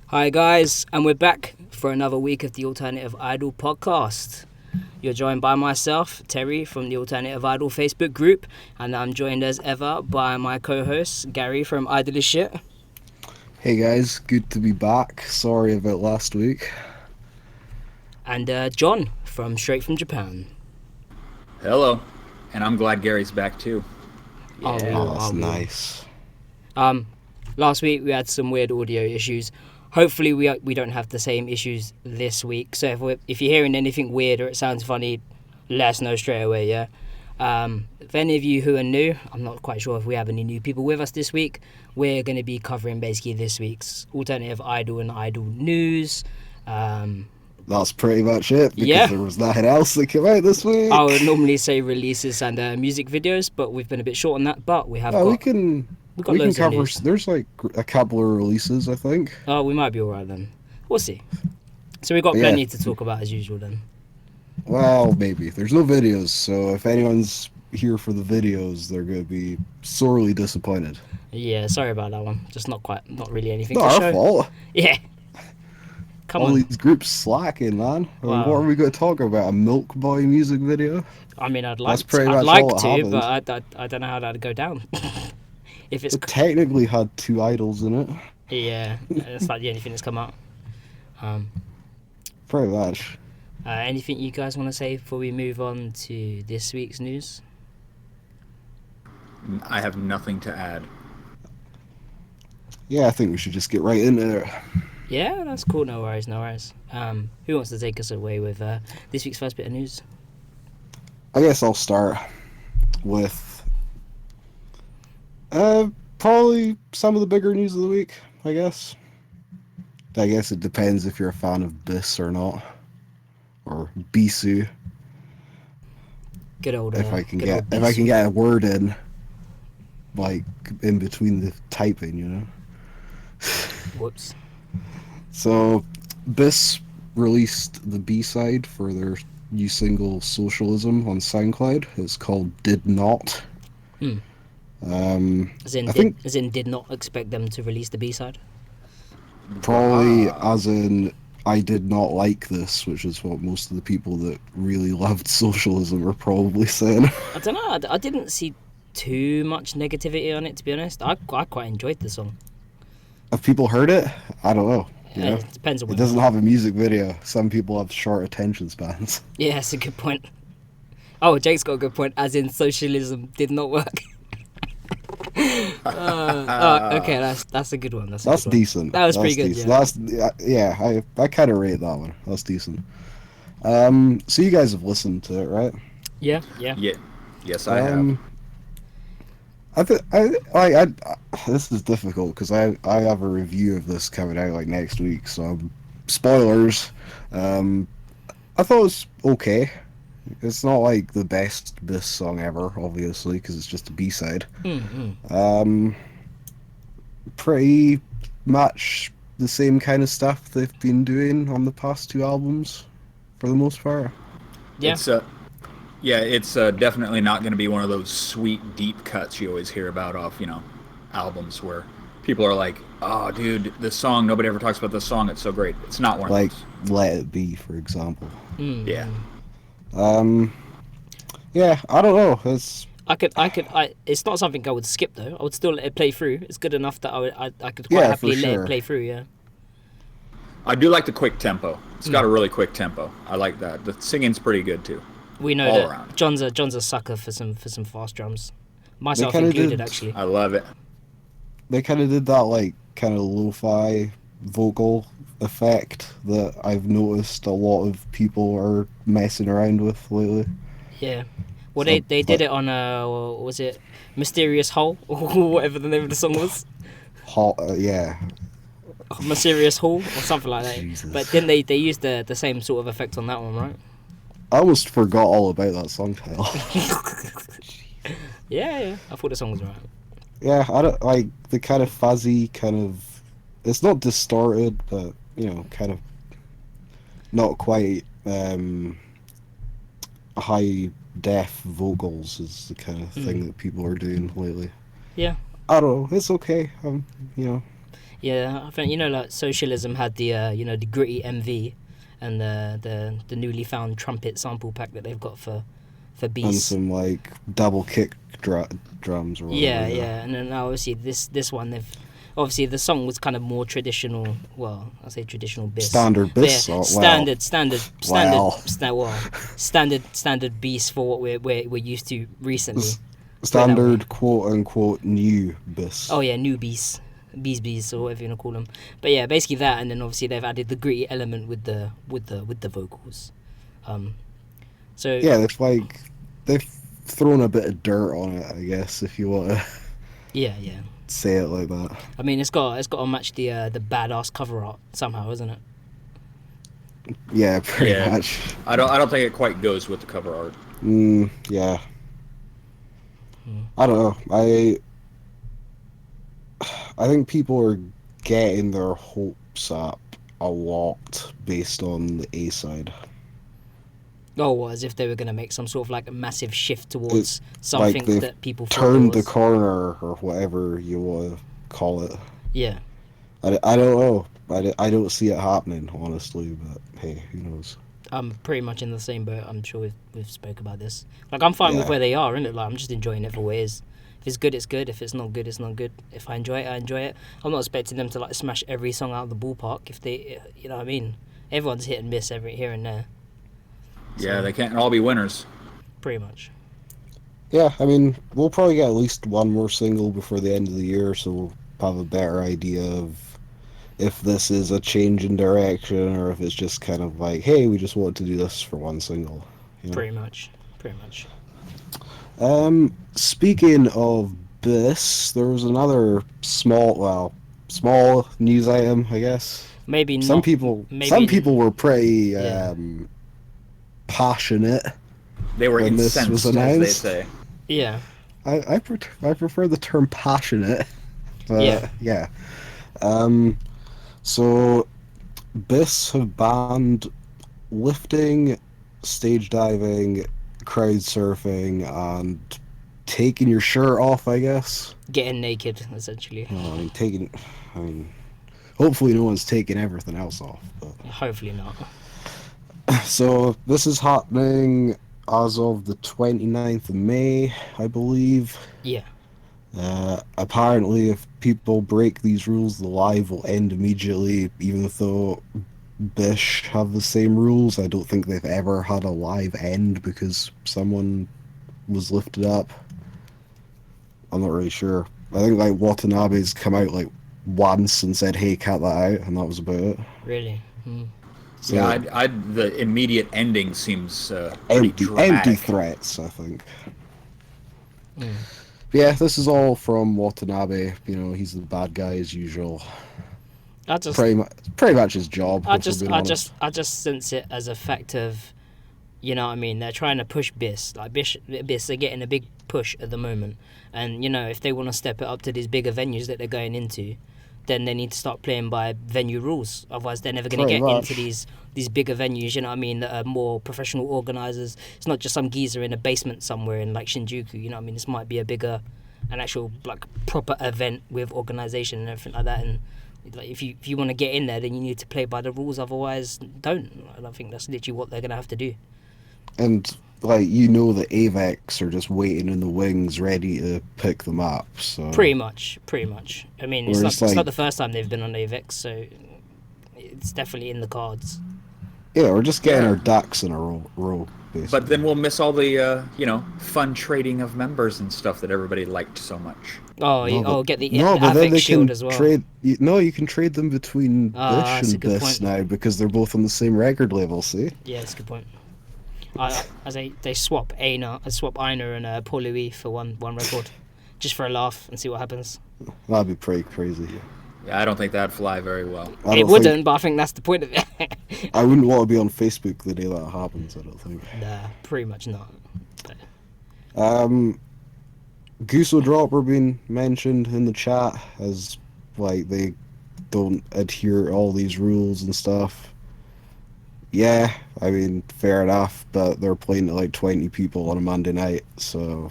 Hi guys, and we're back for another week of the Alternative Idol podcast. You're joined by myself, Terry, from the Alternative Idol Facebook group, and I'm joined as ever by my co-host, Garry from Idol is Shit. Hey guys, good to be back. Sorry about last week. And John from Straight from Japan. Hello, and I'm glad Gary's back too. Oh, Oh, that's we will. nice. Last week we had some weird audio issues. Hopefully we don't have the same issues this week. So if you're hearing anything weird or it sounds funny, let us know straight away, yeah? If any of you who are new, I'm not quite sure if we have any new people with us this week, we're going to be covering basically this week's Alternative Idol and Idol news. That's pretty much it, because Yeah. there was nothing else that came out this week. I would normally say releases and music videos, but we've been a bit short on that. But we have we got can loads of cover. news. There's like a couple of releases, I think. Oh, we might be alright then. We'll see. So we've got Yeah. plenty to talk about as usual then. Well, maybe there's no videos, so if anyone's here for the videos, they're going to be sorely disappointed. Yeah, sorry about that one. Just not really anything Not to our show. fault. Yeah. Come All on. these groups slacking, man. I mean, Wow. what are we going to talk about? A Milk Boy music video? I mean, I'd That's like pretty to, much I'd like all that to, happened. but I don't know how that'd go down. If it's It technically had two idols in it. yeah, that's like the only thing that's come out. Pretty much. Anything you guys want to say before we move on to this week's news? I have nothing to add. Yeah, I think we should just get right into it. Yeah, that's cool. No worries, no worries. Who wants to take us away with this week's first bit of news? I guess I'll start with probably some of the bigger news of the week, I guess. I guess it depends if you're a fan of BiSH or not. Or Bisu, Good old. if I can good old get a word in, like in between the typing, you know. Whoops. So BiSH released the B-side for their new single "SOCiALiSM" on SoundCloud. It's called "Did Not." As in, I think- did not expect them to release the B-side. Probably as in, I did not like this, which is what most of the people that really loved SOCiALiSM are probably saying. I don't know. I didn't see too much negativity on it, to be honest. I quite enjoyed the song. Have people heard it? I don't know. You know? It depends on It what. doesn't have a music video. Some people have short attention spans. Yeah, that's a good point. Oh, Jake's got a good point. As in, socialism did not work. Okay, that's a good one. That's That's a good one. decent. That was That's pretty good. decent. Yeah. I kind of rate that one. That's decent. So you guys have listened to it, right? Yeah. Yeah, yes, I have. This is difficult because I have a review of this coming out like next week, so spoilers. I thought it was okay. It's not like the best BiSH song ever, obviously, because it's just a B-side. Pretty much the same kind of stuff they've been doing on the past two albums, for the most part. Yeah. It's definitely not going to be one of those sweet, deep cuts you always hear about off, albums where people are like, "Oh, dude, this song, nobody ever talks about this song. It's so great." It's not one Like of Let It Be, for example. those. Yeah. Yeah, I don't know. It's It's not something I would skip though. I would still let it play through. It's good enough that I could quite Yeah, happily for let it sure. play through. Yeah. I do like the quick tempo. It's got a really quick tempo. I like that. The singing's pretty good too. We know All that around. John's a sucker for some fast drums. Myself kinda included, did. actually. I love it. they kind of did that like kind of lo-fi vocal effect that I've noticed a lot of people are messing around with lately. Yeah. Well, So, they did it on was it Mysterious Hole or whatever the name of the song was? Yeah, Mysterious Hall or something like that. Jesus. But then they used the same sort of effect on that one, right? I almost forgot all about that song title. Yeah. I thought the song was right. Yeah, I don't like the kind of fuzzy kind of. It's not distorted, but kind of not quite high def vocals is the kind of thing that people are doing lately. Yeah. I don't know. It's okay. Yeah, I think like SOCiALiSM had the the gritty MV, and the newly found trumpet sample pack that they've got for And BiSH. some like double kick drums or whatever. Yeah, and then obviously this one they've obviously the song was kind of more traditional. Well, I say traditional BiSH. Standard But BiSH. yeah, standard BiSH for what we're used to recently. Standard quote unquote new BiSH. Oh yeah, new BiSH. Bees or whatever you want to call them, but yeah, basically that, and then obviously they've added the gritty element with the vocals. So yeah, they've thrown a bit of dirt on it, I guess, if you want to yeah. say it like that. I mean, it's got to match the badass cover art somehow, isn't it? Yeah, pretty much. I don't think it quite goes with the cover art. Yeah. I don't know. I think people are getting their hopes up a lot based on the A side. Oh, as if they were going to make some sort of like a massive shift towards something like that people thought turned it was. the corner or whatever you want to call it. Yeah. I don't know. I don't see it happening, honestly, but hey, who knows? I'm pretty much in the same boat. I'm sure we've spoke about this. Like, I'm fine with Yeah. where they are, innit? Like, I'm just enjoying it for what it is. If it's good, it's good. If it's not good, it's not good. If I enjoy it, I enjoy it. I'm not expecting them to like smash every song out of the ballpark. If they, you know what I mean? Everyone's hit and miss every here and there. Yeah, they can't all be winners. Pretty much. Yeah, I mean, we'll probably get at least one more single before the end of the year, so we'll have a better idea of if this is a change in direction or if it's just kind of like, hey, we just want to do this for one single. You know? Pretty much. Speaking of BiSH, there was another small news item, I guess. Maybe Some not. people Maybe were pretty Yeah. passionate. They were When this was incensed, as they announced. say. Yeah. I prefer the term passionate. But, Yeah. So BiSH have banned lifting, stage diving, crowd surfing, and taking your shirt off, I guess. Getting naked, essentially. Well, I mean, hopefully no one's taking everything else off. But. Hopefully not. So this is happening as of the 29th of May, I believe. Yeah. Apparently, if people break these rules, the live will end immediately, even though BiSH have the same rules. I don't think they've ever had a live end because someone was lifted up. I'm not really sure. I think like Watanabe's come out like once and said, "Hey, cut that out," and that was about it. Really. So, Yeah, the immediate ending seems pretty empty dramatic. threats, I think. Yeah, this is all from Watanabe. You know, he's the bad guy as usual. I just Pretty much his job. I if we're being honest. just sense it as a fact of, you know what I mean, they're trying to push BiSH. Like BiSH, they're getting a big push at the moment. And, you know, if they want to step it up to these bigger venues that they're going into, then they need to start playing by venue rules. Otherwise, they're never going to Pretty get much. into these bigger venues, you know what I mean, that are more professional organisers. It's not just some geezer in a basement somewhere in, like, Shinjuku, you know what I mean? This might be an actual, like, proper event with organisation and everything like that. And, like, if you want to get in there, then you need to play by the rules. Otherwise, don't. I don't think that's literally what they're going to have to do. And like the AVEX are just waiting in the wings, ready to pick them up. So Pretty much. I mean, it's Whereas, not the first time they've been on AVEX, so it's definitely in the cards. yeah, we're just getting Yeah. our ducks in a row, basically. But then we'll miss all the fun trading of members and stuff that everybody liked so much. Get the but then AVEX they shield can as well. trade. You can trade them between that's BiSH a and good BiSH point. now because they're both on the same record label. See? Yeah, that's a good point. As they swap Einar and Paul Louis for one record, just for a laugh and see what happens. That'd be pretty crazy. Yeah, I don't think that'd fly very well. I It don't wouldn't, think, but I think that's the point of it. I wouldn't want to be on Facebook the day that happens. I don't think. Nah, pretty much not. Guso Drop are being mentioned in the chat as like they don't adhere to all these rules and stuff. Yeah, I mean, fair enough, but they're playing to like 20 people on a Monday night, so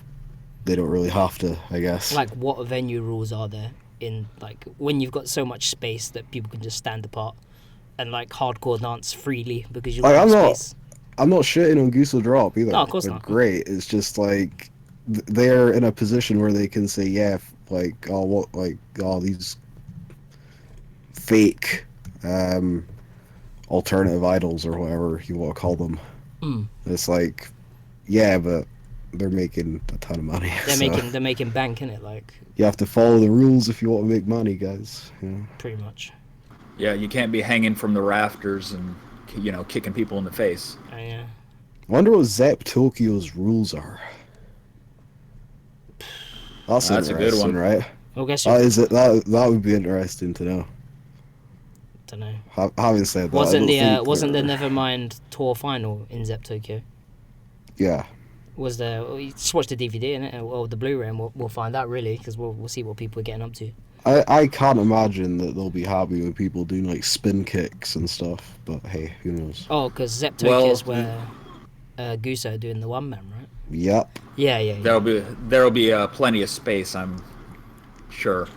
they don't really have to, I guess. Like, what venue rules are there? in like when you've got so much space that people can just stand apart and like hardcore dance freely because you've got space. I'm not shitting on Goose Drop either. No, of course They're not. great. It's just like they're in a position where they can say, yeah, like these fake alternative idols or whatever you want to call them. It's like, yeah, but they're making a ton of money. They're making bank in it, like you have to follow the rules if you want to make money, guys. pretty much. Yeah, you can't be hanging from the rafters and kicking people in the face. Oh yeah. I wonder what Zep Tokyo's rules are. That's a good one, right? Well, guess that would be interesting to know. Don't know. Having said that, wasn't the Nevermind tour final in Zep Tokyo? Yeah. Was there? You just watch the DVD or the Blu-ray, and we'll find out really because we'll see what people are getting up to. I can't imagine that they'll be happy with people doing like spin kicks and stuff. But hey, who knows? Oh, because Zep Tokyo is where Guso are doing the one man, right? Yep. Yeah. There'll be plenty of space, I'm sure.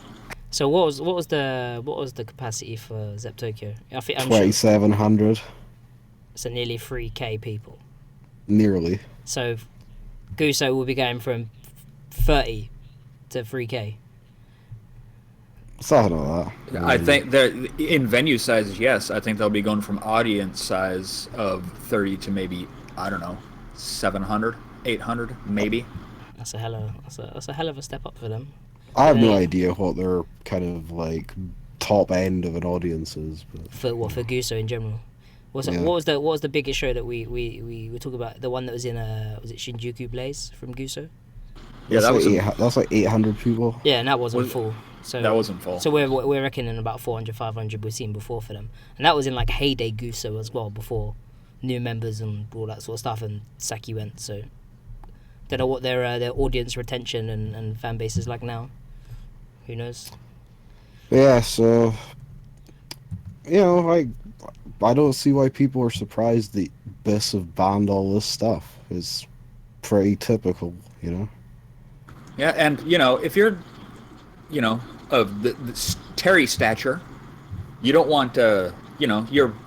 So what was the capacity for Zep Tokyo? I'm 2,700. Sure, so nearly 3K people. Nearly. So Guso will be going from 30 to 3K. Something like that. I think that in venue sizes, yes. I think they'll be going from audience size of 30 to maybe, I don't know, 700, 800, maybe. That's a hell of a step up for them. I have no idea what their kind of like top end of an audience is. But, for Guso in general. What was the biggest show that we were talking about? The one that was in was it Shinjuku Blaze from Guso? Yeah, that's like 800 people. Yeah, and that wasn't full. So that wasn't full. So we're reckoning about 400, 500 we've seen before for them, and that was in like heyday Guso as well before new members and all that sort of stuff. And Saki went, so don't know what their audience retention and fan base is like now. Who knows? Yeah, so like I don't see why people are surprised that BiSH have banned all this stuff. It's pretty typical, Yeah, and if you're, of the Terry stature, you don't want you're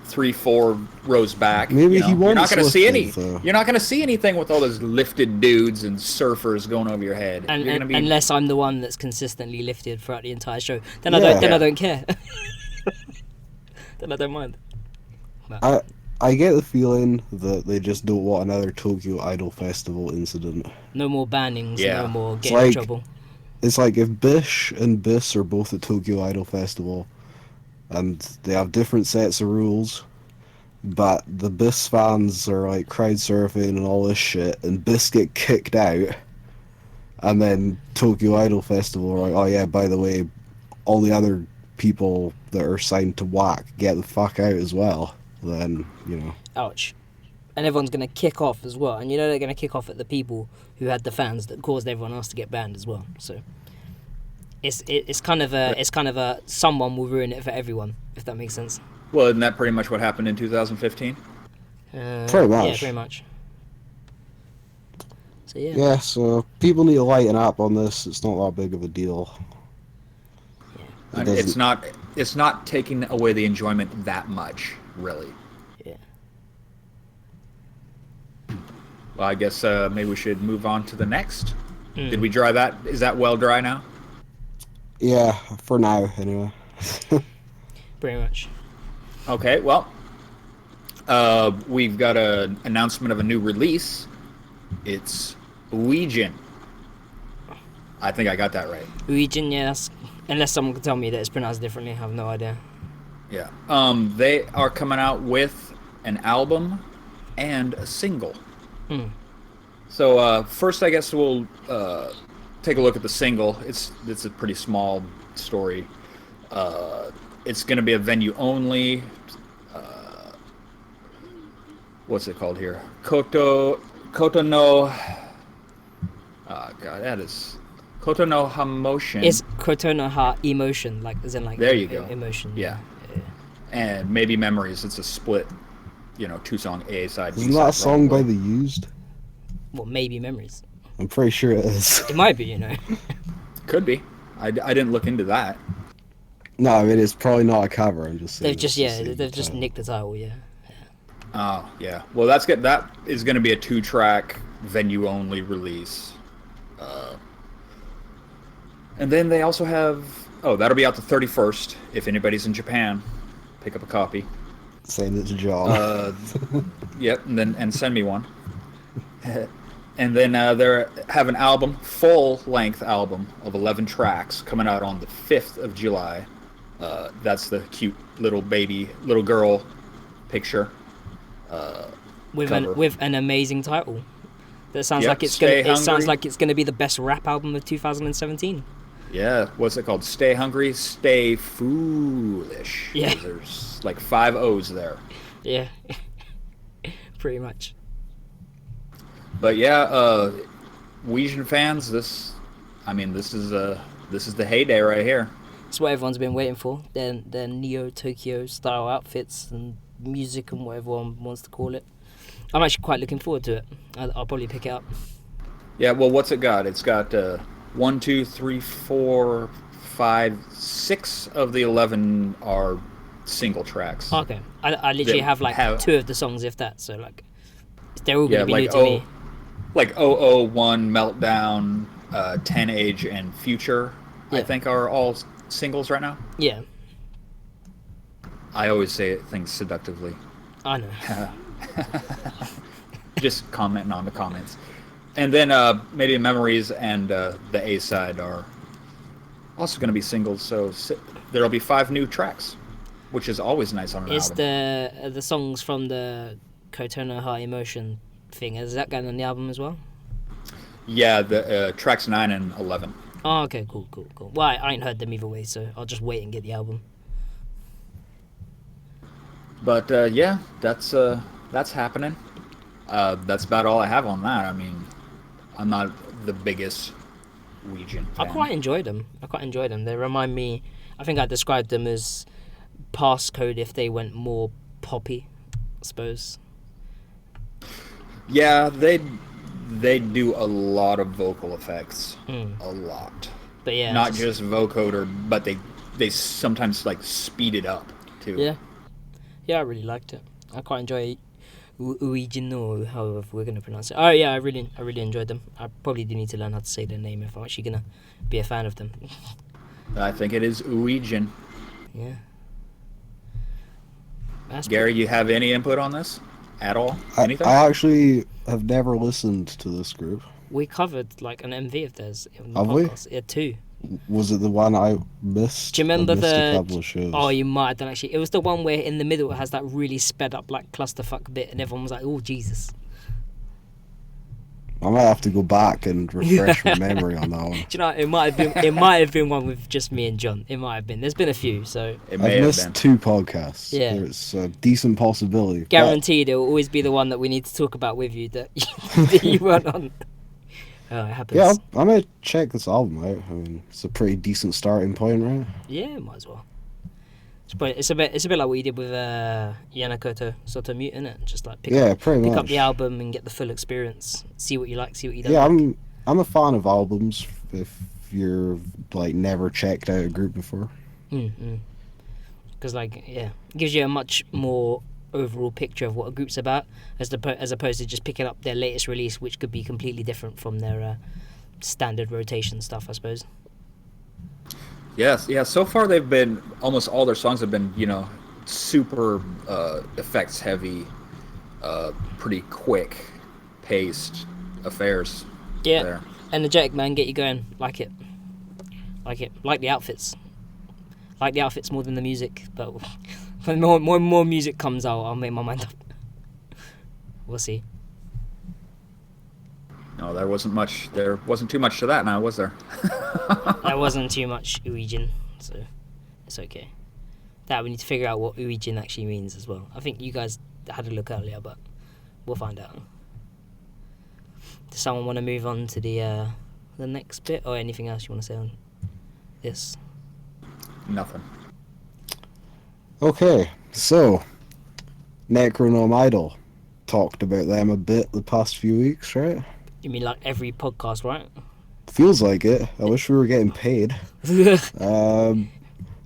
3-4 rows back. Maybe he won't. You're not going to see any. So. You're not going to see anything with all those lifted dudes and surfers going over your head. Unless I'm the one that's consistently lifted throughout the entire show, then I don't care. Then I don't mind. No. I get the feeling that they just don't want another Tokyo Idol Festival incident. No more bannings. Yeah. No more getting in trouble. It's like if BiSH and BiSH are both at Tokyo Idol Festival, and they have different sets of rules, but the BiSH fans are like crowd surfing and all this shit, and BiSH get kicked out, and then Tokyo Idol Festival are like, oh yeah, by the way, all the other people that are signed to WAC get the fuck out as well, then, Ouch. And everyone's going to kick off as well, and they're going to kick off at the people who had the fans that caused everyone else to get banned as well, so... It's kind of a someone will ruin it for everyone, if that makes sense. Well, isn't that pretty much what happened in 2015? Pretty much. Yeah, pretty much. So yeah. Yeah, so people need to lighten up on this. It's not that big of a deal. Yeah. It's not taking away the enjoyment that much, really. Yeah. Well, I guess maybe we should move on to the next. Did we dry that? Is that well dry now? Yeah, for now, anyway. Pretty much. Okay, well, we've got an announcement of a new release. It's Uijin. I think I got that right. Uijin, yeah. Unless someone can tell me that it's pronounced differently, I have no idea. Yeah. They are coming out with an album and a single. So first, I guess we'll take a look at the single. It's a pretty small story. It's going to be a venue only. What's it called here? Koto no. Oh God, that is Koto no Hamotion. It's Koto no Ha Emotion, like as in like. There you go. Emotion. Yeah. And maybe Memories. It's a split, 2-song A side. Isn't that a song by The Used? Well, maybe Memories. I'm pretty sure it is. It might be, Could be. I didn't look into that. No, I mean, it's probably not a cover. I'm just saying. They've just it's the same they've just title. nicked the title. Yeah. Oh, yeah. Well, that's good. That is going to be a 2-track venue-only release. And then they also have... Oh, that'll be out the 31st. If anybody's in Japan, pick up a copy. Send it to John. Yep, and send me one. And then they have an album, full-length album of 11 tracks coming out on the 5th of July. That's the cute little girl picture. With cover. an amazing title. That sounds Yep, like it's Stay gonna. It sounds Hungry. like it's gonna be the best rap album of 2017. Yeah, what's it called? Stay Hungry, Stay Foolish. Yeah. There's like 5 O's there. Yeah. Pretty much. But yeah, Uijin fans, this is the heyday right here. It's what everyone's been waiting for. Their Neo Tokyo style outfits and music and whatever one wants to call it. I'm actually quite looking forward to it. I'll probably pick it up. Yeah, well, what's it got? It's got 1, 2, 3, 4, 5, 6 of the 11 are single tracks. Okay. I literally That have like have- 2 of the songs, if that. So like, they're all Yeah, gonna be new like to me. like 001, Meltdown, 10 Age, and Future. I Yeah. think are all singles right now. Yeah, I always say things seductively. I know. Just commenting on the comments. And then maybe Memories and the A side are also going to be singles. So there'll be 5 new tracks, which is always nice on an Is album. the songs from the Kotono High Emotion thing, is that going on the album as well? Yeah, the tracks 9 and 11. Oh, okay, cool. Well, I ain't heard them either way, so I'll just wait and get the album. But yeah, that's happening. That's about all I have on that. I mean, I'm not the biggest Uijin fan. I quite enjoyed them. They remind me, I think I described them as Passcode if they went more poppy, I suppose. Yeah, they do a lot of vocal effects. A lot. But yeah. Not just vocoder, but they sometimes like speed it up too. Yeah. Yeah, I really liked it. I quite enjoy Uijin, or however we're going to pronounce it. Oh yeah, I really enjoyed them. I probably do need to learn how to say their name if I'm actually going to be a fan of them. I think it is Uijin. Yeah. That's Gary, you have any input on this at all? Anything? I actually have never listened to this group. We covered like an MV of theirs in the Have we? podcast. Yeah, 2. Was it the one I missed? Do you remember I missed the? a couple of shows. Oh, you might have done actually. It was the one where in the middle it has that really sped up like clusterfuck bit, and everyone was like, "Oh Jesus!" I might have to go back and refresh my memory on that one. Do you know? It might have been one with just me and John. It might have been. There's been a few, so It may I've have missed been. 2 podcasts. Yeah. It's a decent possibility. guaranteed it will always be the one that we need to talk about with you that, that you weren't on. Oh, it happens. Yeah, I'm gonna check this album out. I mean, it's a pretty decent starting point, right? Yeah, might as well. It's a bit like what you did with Yanakoto Soto Mute, innit? Just like pick Pretty up much. the album and get the full experience. See what you like, see what you don't Yeah, like. I'm a fan of albums. If you're like never checked out a group before. Because like, yeah, it gives you a much more overall picture of what a group's about, as opposed to just picking up their latest release, which could be completely different from their standard rotation stuff, I suppose. Yes, yeah. So far, they've been almost all their songs have been super effects heavy, pretty quick paced affairs. Yeah, There. energetic, man, get you going. Like it. Like the outfits. Like the outfits more than the music, but when more music comes out, I'll make my mind up. We'll see. No, there wasn't much. There wasn't too much to that now, was there? That wasn't too much Uijin, so it's okay. That we need to figure out what Uijin actually means as well. I think you guys had a look earlier, but we'll find out. Does someone want to move on to the next bit, or anything else you want to say on this? Nothing. Okay, so Necronome Idol talked about them a bit the past few weeks, right? You mean like every podcast, right? Feels like it. I wish we were getting paid. Um,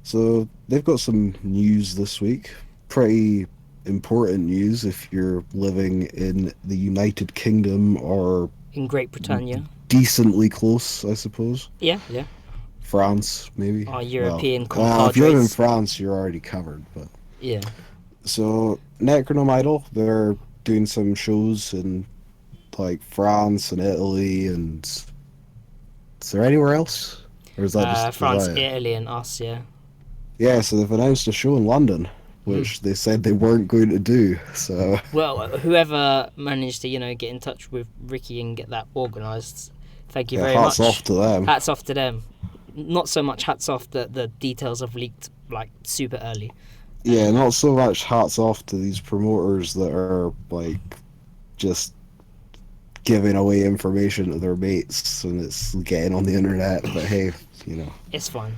so they've got some news this week. Pretty important news if you're living in the United Kingdom or In Great Britannia. decently close, I suppose. Yeah, yeah. France, maybe. Our European If you live in compadres. France, you're already covered. But Yeah. so Necronom Idol, they're doing some shows in like France and Italy, and is there anywhere else, or is that just France, is that it? Italy, and us, yeah. Yeah, so they've announced a show in London, which they said they weren't going to do. So Well, whoever managed to, get in touch with Ricky and get that organised, thank you yeah, very hats much. off to them. Hats off to them. Not so much hats off that the details have leaked, like, super early. Yeah, not so much hats off to these promoters that are like just giving away information to their mates and it's getting on the internet. But hey, you know, It's fine.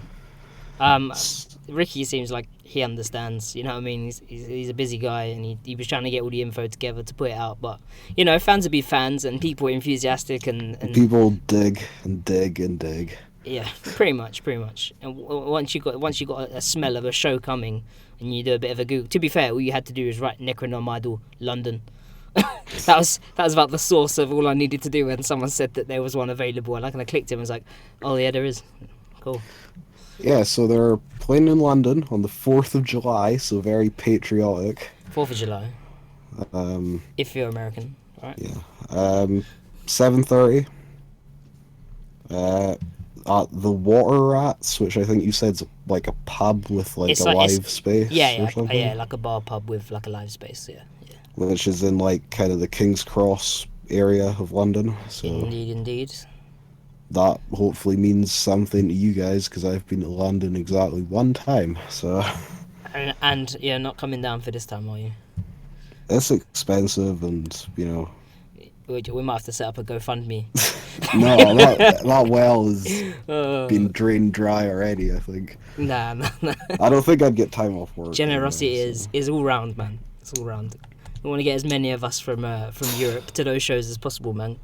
Ricky seems like he understands, you know what I mean? He's a busy guy and he was trying to get all the info together to put it out. But, fans will be fans and people are enthusiastic and people dig and dig and dig. yeah, pretty much. And once you got a smell of a show coming and you do a bit of a Google. To be fair, all you had to do was write Necronom Idol London. that was about the source of all I needed to do when someone said that there was one available, and I kind of clicked it and was like, oh yeah, there is. Cool. Yeah, so they're playing in London on the 4th of July, so very patriotic. 4th of July, Um, if you're American, right? yeah. 7:30. At the Water Rats, which I think you said's like a pub with like It's a like- live space Yeah, or something. yeah, like a bar pub with like a live space. Yeah. Which is in like kind of the King's Cross area of London. So Indeed. that hopefully means something to you guys because I've been to London exactly one time. So And you're not coming down for this time, are you? it's expensive, and you know, We might have to set up a GoFundMe. no, that well has Uh, been drained dry already. I think. nah. I don't think I'd get time off work. Generosity anyway, so. is all round, man. It's all round. We want to get as many of us from Europe to those shows as possible, man.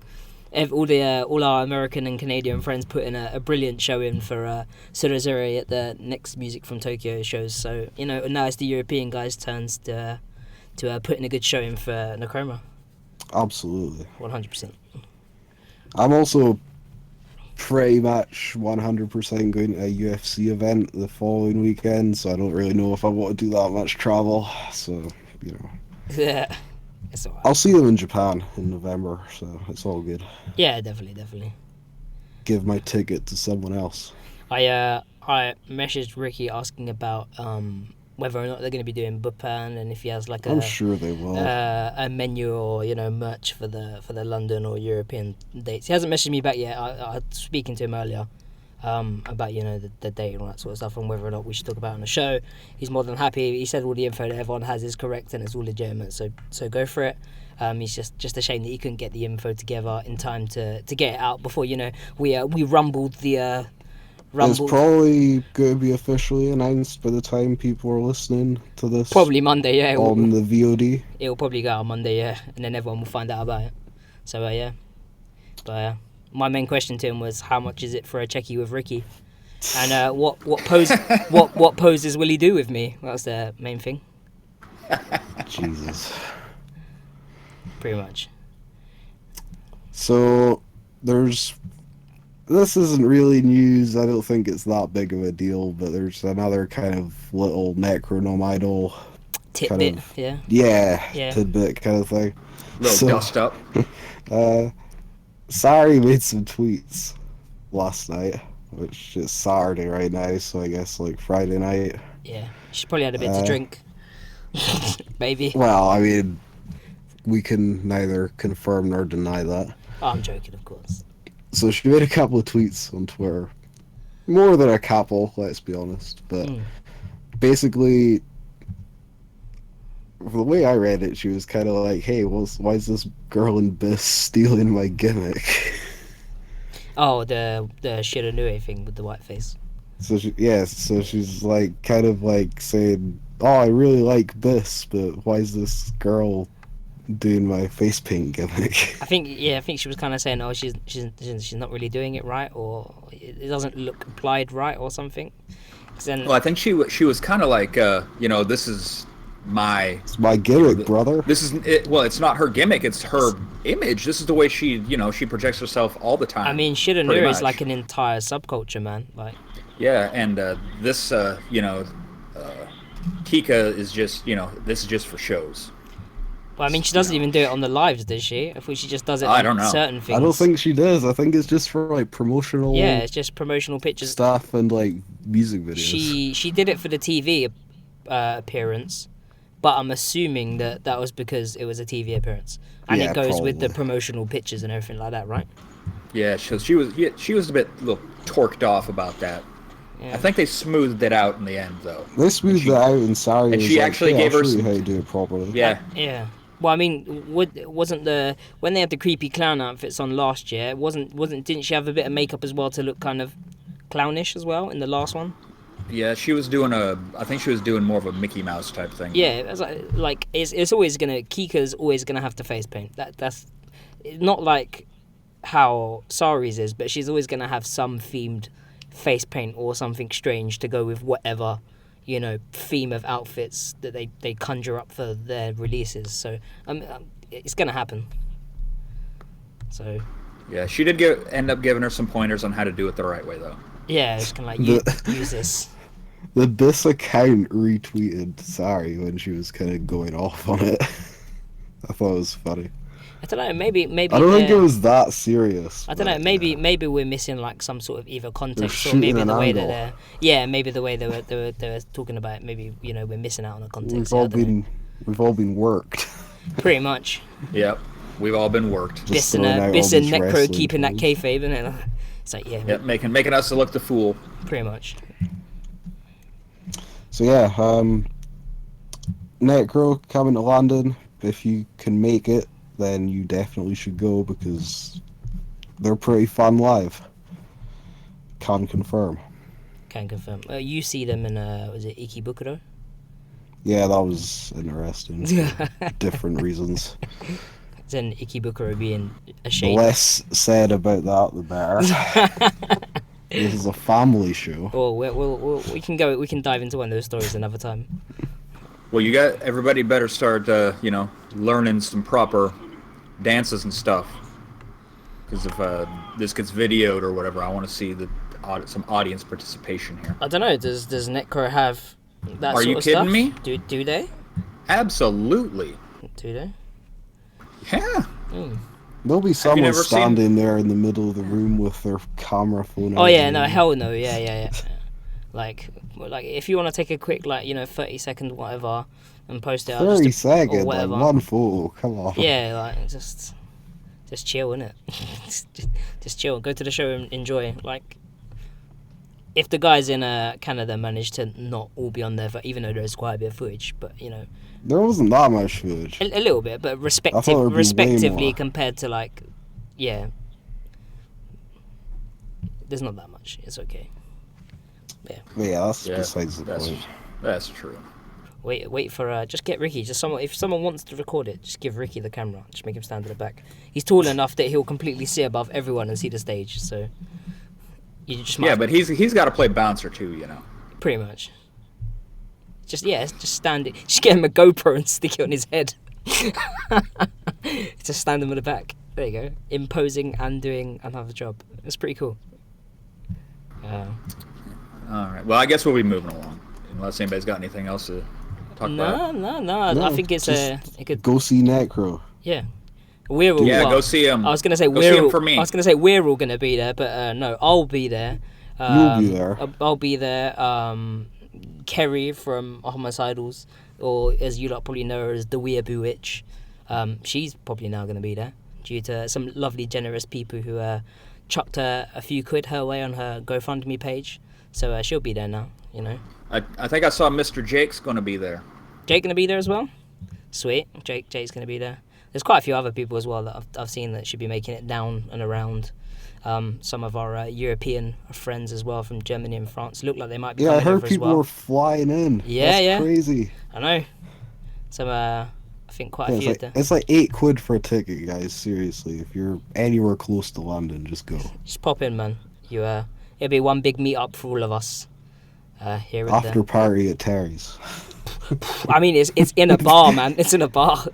All our American and Canadian friends put in a brilliant show in for SOCiALiSM at the next Music from Tokyo shows. So now it's the European guys' turns to put in a good show in for Necroma. Absolutely. 100%. I'm also pretty much 100% going to a UFC event the following weekend, so I don't really know if I want to do that much travel. So, Yeah, it's alright. I'll see them in Japan in November, so it's all good. Yeah, definitely. Give my ticket to someone else. I messaged Ricky asking about whether or not they're going to be doing Bupan and if he has like I'm sure they will. a menu or merch for the London or European dates. He hasn't messaged me back yet. I was speaking to him earlier about the date and all that sort of stuff and whether or not we should talk about it on the show. He's more than happy. He said all the info that everyone has is correct and it's all legitimate. So go for it. He's just a shame that he couldn't get the info together in time to get it out before we rumbled the. It's probably going to be officially announced by the time people are listening to this. Probably Monday, yeah. On the VOD. It'll probably go out on Monday, yeah, and then everyone will find out about it. So yeah, but my main question to him was how much is it for a checky with Ricky, and what pose what poses will he do with me? That's the main thing. Jesus. Pretty much. So this isn't really news. I don't think it's that big of a deal, but there's another kind of little Necronom Idol Tidbit, yeah, tidbit kind of thing. Little dust up. Sorry made some tweets last night, which is Saturday right now, so I guess like Friday night. Yeah, she probably had a bit to drink. Maybe. Well, I mean, we can neither confirm nor deny that. Oh, I'm joking, of course. So she made a couple of tweets on Twitter. More than a couple, let's be honest. But basically, the way I read it, she was kind of like, hey, why is this girl in BiSH stealing my gimmick? Oh, the Shiranui thing with the white face. So she's like, kind of like saying, oh, I really like BiSH, but why is this girl doing my face paint gimmick. I think she was kind of saying, oh, she's not really doing it right, or it doesn't look applied right, or something. Then, Well, I think she was kind of like, this is my It's my gimmick, brother. This is it. Well, it's not her gimmick; it's her image. This is the way she projects herself all the time. I mean, pretty Shiranura is much. like an entire subculture, man. Like, Yeah, and this, Kika is just, this is just for shows. well, I mean, she doesn't even do it on the lives, does she? I think she just does it I on don't know. certain things. I don't think she does. I think it's just for like promotional Yeah, it's just promotional pictures. stuff and like music videos. She did it for the TV appearance, but I'm assuming that was because it was a TV appearance, and Yeah, it goes with the probably. promotional pictures and everything like that, right? Yeah, she was a little torqued off about that. Yeah. I think they smoothed it out in the end, though. They smoothed she- it out and Sari and was she like, actually "Hey, gave I'll her show you some- how to do it properly." Yeah, Yeah. Well, I mean, wasn't when they had the creepy clown outfits on last year? Didn't she have a bit of makeup as well to look kind of clownish as well in the last one? yeah. She was doing I think she was doing more of a Mickey Mouse type thing. Yeah, it's like it's always gonna Kika's always gonna have to face paint. That's not like how Sari's is, but she's always gonna have some themed face paint or something strange to go with whatever theme of outfits that they conjure up for their releases. So it's gonna happen. So Yeah, she did end up giving her some pointers on how to do it the right way, though. yeah, it's kind of like use this. The BiSH account retweeted Sari when she was kind of going off on it. I thought it was funny. I don't know. Maybe. I don't think it was that serious. I don't know. but, Maybe we're missing like some sort of either context or shooting maybe an the way that angle. maybe the way they were talking about it. Maybe we're missing out on the context. We've all been worked. Pretty much. Yep, we've all been worked. Just Biss and throwing out all Biss and these Necro wrestling keeping that terms. kayfabe, and it's like Yep, making us look the fool. pretty much. So yeah, Necro coming to London. If you can make it, then you definitely should go because they're pretty fun live. Can confirm. Can confirm. You see them in was it Ikebukuro? Yeah, that was interesting. for different reasons. Then Ikebukuro being The ashamed. less said about that, the better. This is a family show. We can dive into one of those stories another time. Well, everybody better start, learning some proper dances and stuff. Because if this gets videoed or whatever, I want to see some audience participation here. I don't know. Does Necro have that Are sort you of kidding stuff? me? Do they? Absolutely. Do they? Yeah. There'll be someone never seen- standing there in the middle of the room with their camera phone. Oh out yeah, and- no, hell no, yeah. Like if you want to take a quick 30-second whatever and post it out 30 or seconds, like whatever. one photo. Come on. Yeah, like just chill, innit? just chill. Go to the show and enjoy. Like if the guys in Canada manage to not all be on there, even though there's quite a bit of footage, but There wasn't that much footage. a little bit, but thought there would be way respectively more. compared to there's not that much. It's okay. Yeah. But yeah, that's Yeah, besides the that's, point. that's true. Wait for just get Ricky. If someone wants to record it, just give Ricky the camera. Just make him stand at the back. He's tall enough that he'll completely see above everyone and see the stage. So you just might Yeah, but he's got to play bouncer too, pretty much. Just stand it. Just get him a GoPro and stick it on his head. Just stand him at the back. There you go. Imposing and doing another job. It's pretty cool. All right. Well, I guess we'll be moving along, unless anybody's got anything else to talk about. No. I No, think it's just a good. Go see Necro. Yeah. We're all, Yeah, well, go see him. I was gonna say Go see we're him all, for me. I was gonna say we're all gonna be there, but no, I'll be there. You'll be there. I'll be there. Kerry from Homicidals, or as you lot probably know her as the Weeaboo Witch. She's probably now gonna be there due to some lovely, generous people who chucked her a few quid her way on her GoFundMe page. So she'll be there now. I think I saw Mr. Jake's going to be there. Jake gonna be there as well. Sweet, Jake's gonna be there. There's quite a few other people as well that I've seen that should be making it down and around. Some of our European friends as well from Germany and France look like they might be Yeah, I coming heard over as people well. were flying in. Yeah, That's yeah. crazy. I know. Some a think quite a few of them. It's like £8 for a ticket, guys. Seriously, if you're anywhere close to London, just go. Just pop in, man. It'll be one big meet up for all of us. Here and After there. party at Terry's. I mean, it's in a bar, man. It's in a bar.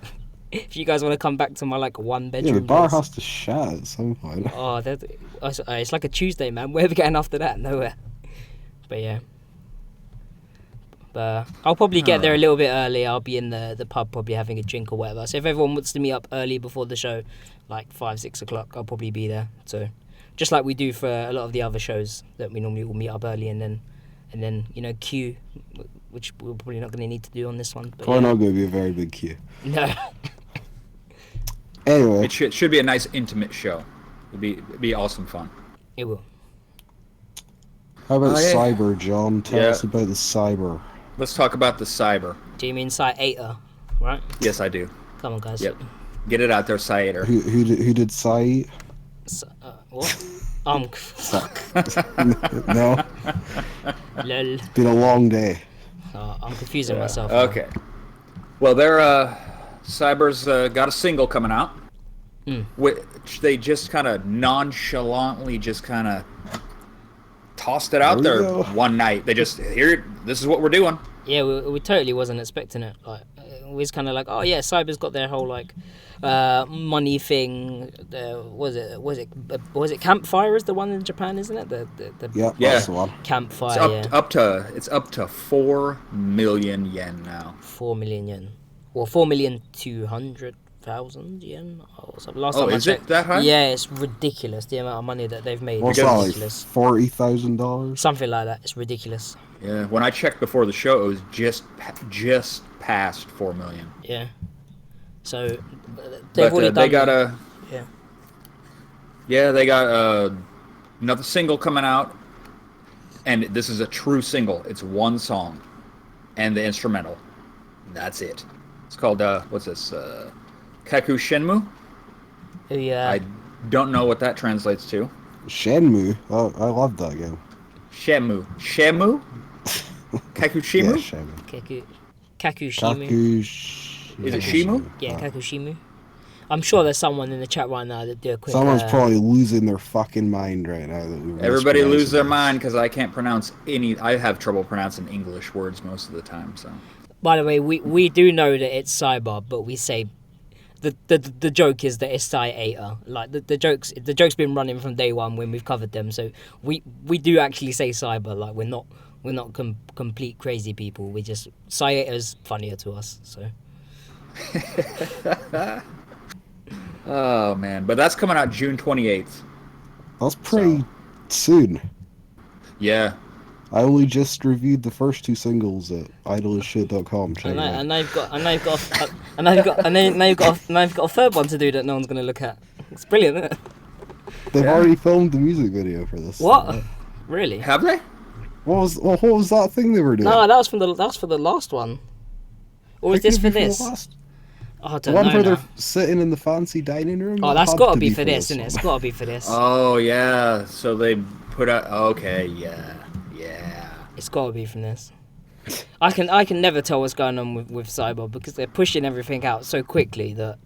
If you guys want to come back to my like one bedroom. Yeah, the bar place. has to shut at some point. Oh, it's like a Tuesday, man. Where are we getting after that? Nowhere. But yeah. But I'll probably get there a little bit early. I'll be in the pub probably having a drink or whatever. So if everyone wants to meet up early before the show, like 5-6 o'clock, I'll probably be there. So just like we do for a lot of the other shows that we normally will meet up early and then queue, which we're probably not going to need to do on this one. But Probably not going to be a very big queue. No. Anyway, It should be a nice intimate show. It'd be awesome fun. It will. how about yeah. cyber, John? Tell Yeah. us about the cyber. Let's talk about the cyber. Do you mean CY8ER, right? Yes, I do. Come on, guys. Yep. Get it out there, CY8ER. Who did CY8? What? No, Lol. it's been a long day. I'm confusing myself. now. Okay. Well, Cyber's got a single coming out, which they just kind of nonchalantly just kind of tossed it out There we there go. one night. They just this is what we're doing. Yeah, we totally wasn't expecting it. Like, it was kind of like, oh yeah, Cyber's got their whole like money thing. Was it Campfire is the one in Japan, isn't it? The Yeah, Yeah. that's the one. Campfire. It's up to 4 million yen now. 4 million yen. Well, 4,200,000 yen. Or something. Last Oh, time I is it checked. that high? Yeah, it's ridiculous the amount of money that they've made. What's It's that, like ridiculous. $40,000? Something like that. It's ridiculous. Yeah. When I checked before the show, it was just past 4 million. Yeah. So they've But already they done. got Yeah. they got another single coming out, and this is a true single. It's one song, and the instrumental. That's it. It's called what's this? Kaku Shenmue. Oh, yeah. I don't know what that translates to. Shenmue. Oh, I love that game. Shemu. Kaku Yeah, Shimu. Shenmue. Kakushimu. Is it Shimu? Yeah, Kakushimu. I'm sure there's someone in the chat right now that do a quick. Someone's probably losing their fucking mind right now. That we Everybody lose their mispronouncing mind because I can't pronounce any. I have trouble pronouncing English words most of the time. So By the way, we do know that it's cyber, but we say the joke is that it's CY8ER. Like the joke's been running from day one when we've covered them. So we do actually say cyber. Like we're not complete crazy people. We just CY8ER's funnier to us. So. oh man, but that's coming out June 28th. That's pretty soon. Yeah. I only just reviewed the first two singles at idolishit.com. Check it out. And they've got a third one to do that no one's gonna look at. It's brilliant, isn't it? They've already filmed the music video for this. What? Really? Have they? What was that thing they were doing? No, that was for the last one. Or was this for this? Oh, I The don't one know. where now. they're sitting in the fancy dining room? Oh, That that's had got to be for this this, isn't it? one. It's got to be for this. Oh yeah. So they put out. Okay. Yeah. It's got to be from this. I can never tell what's going on with Cyber because they're pushing everything out so quickly that.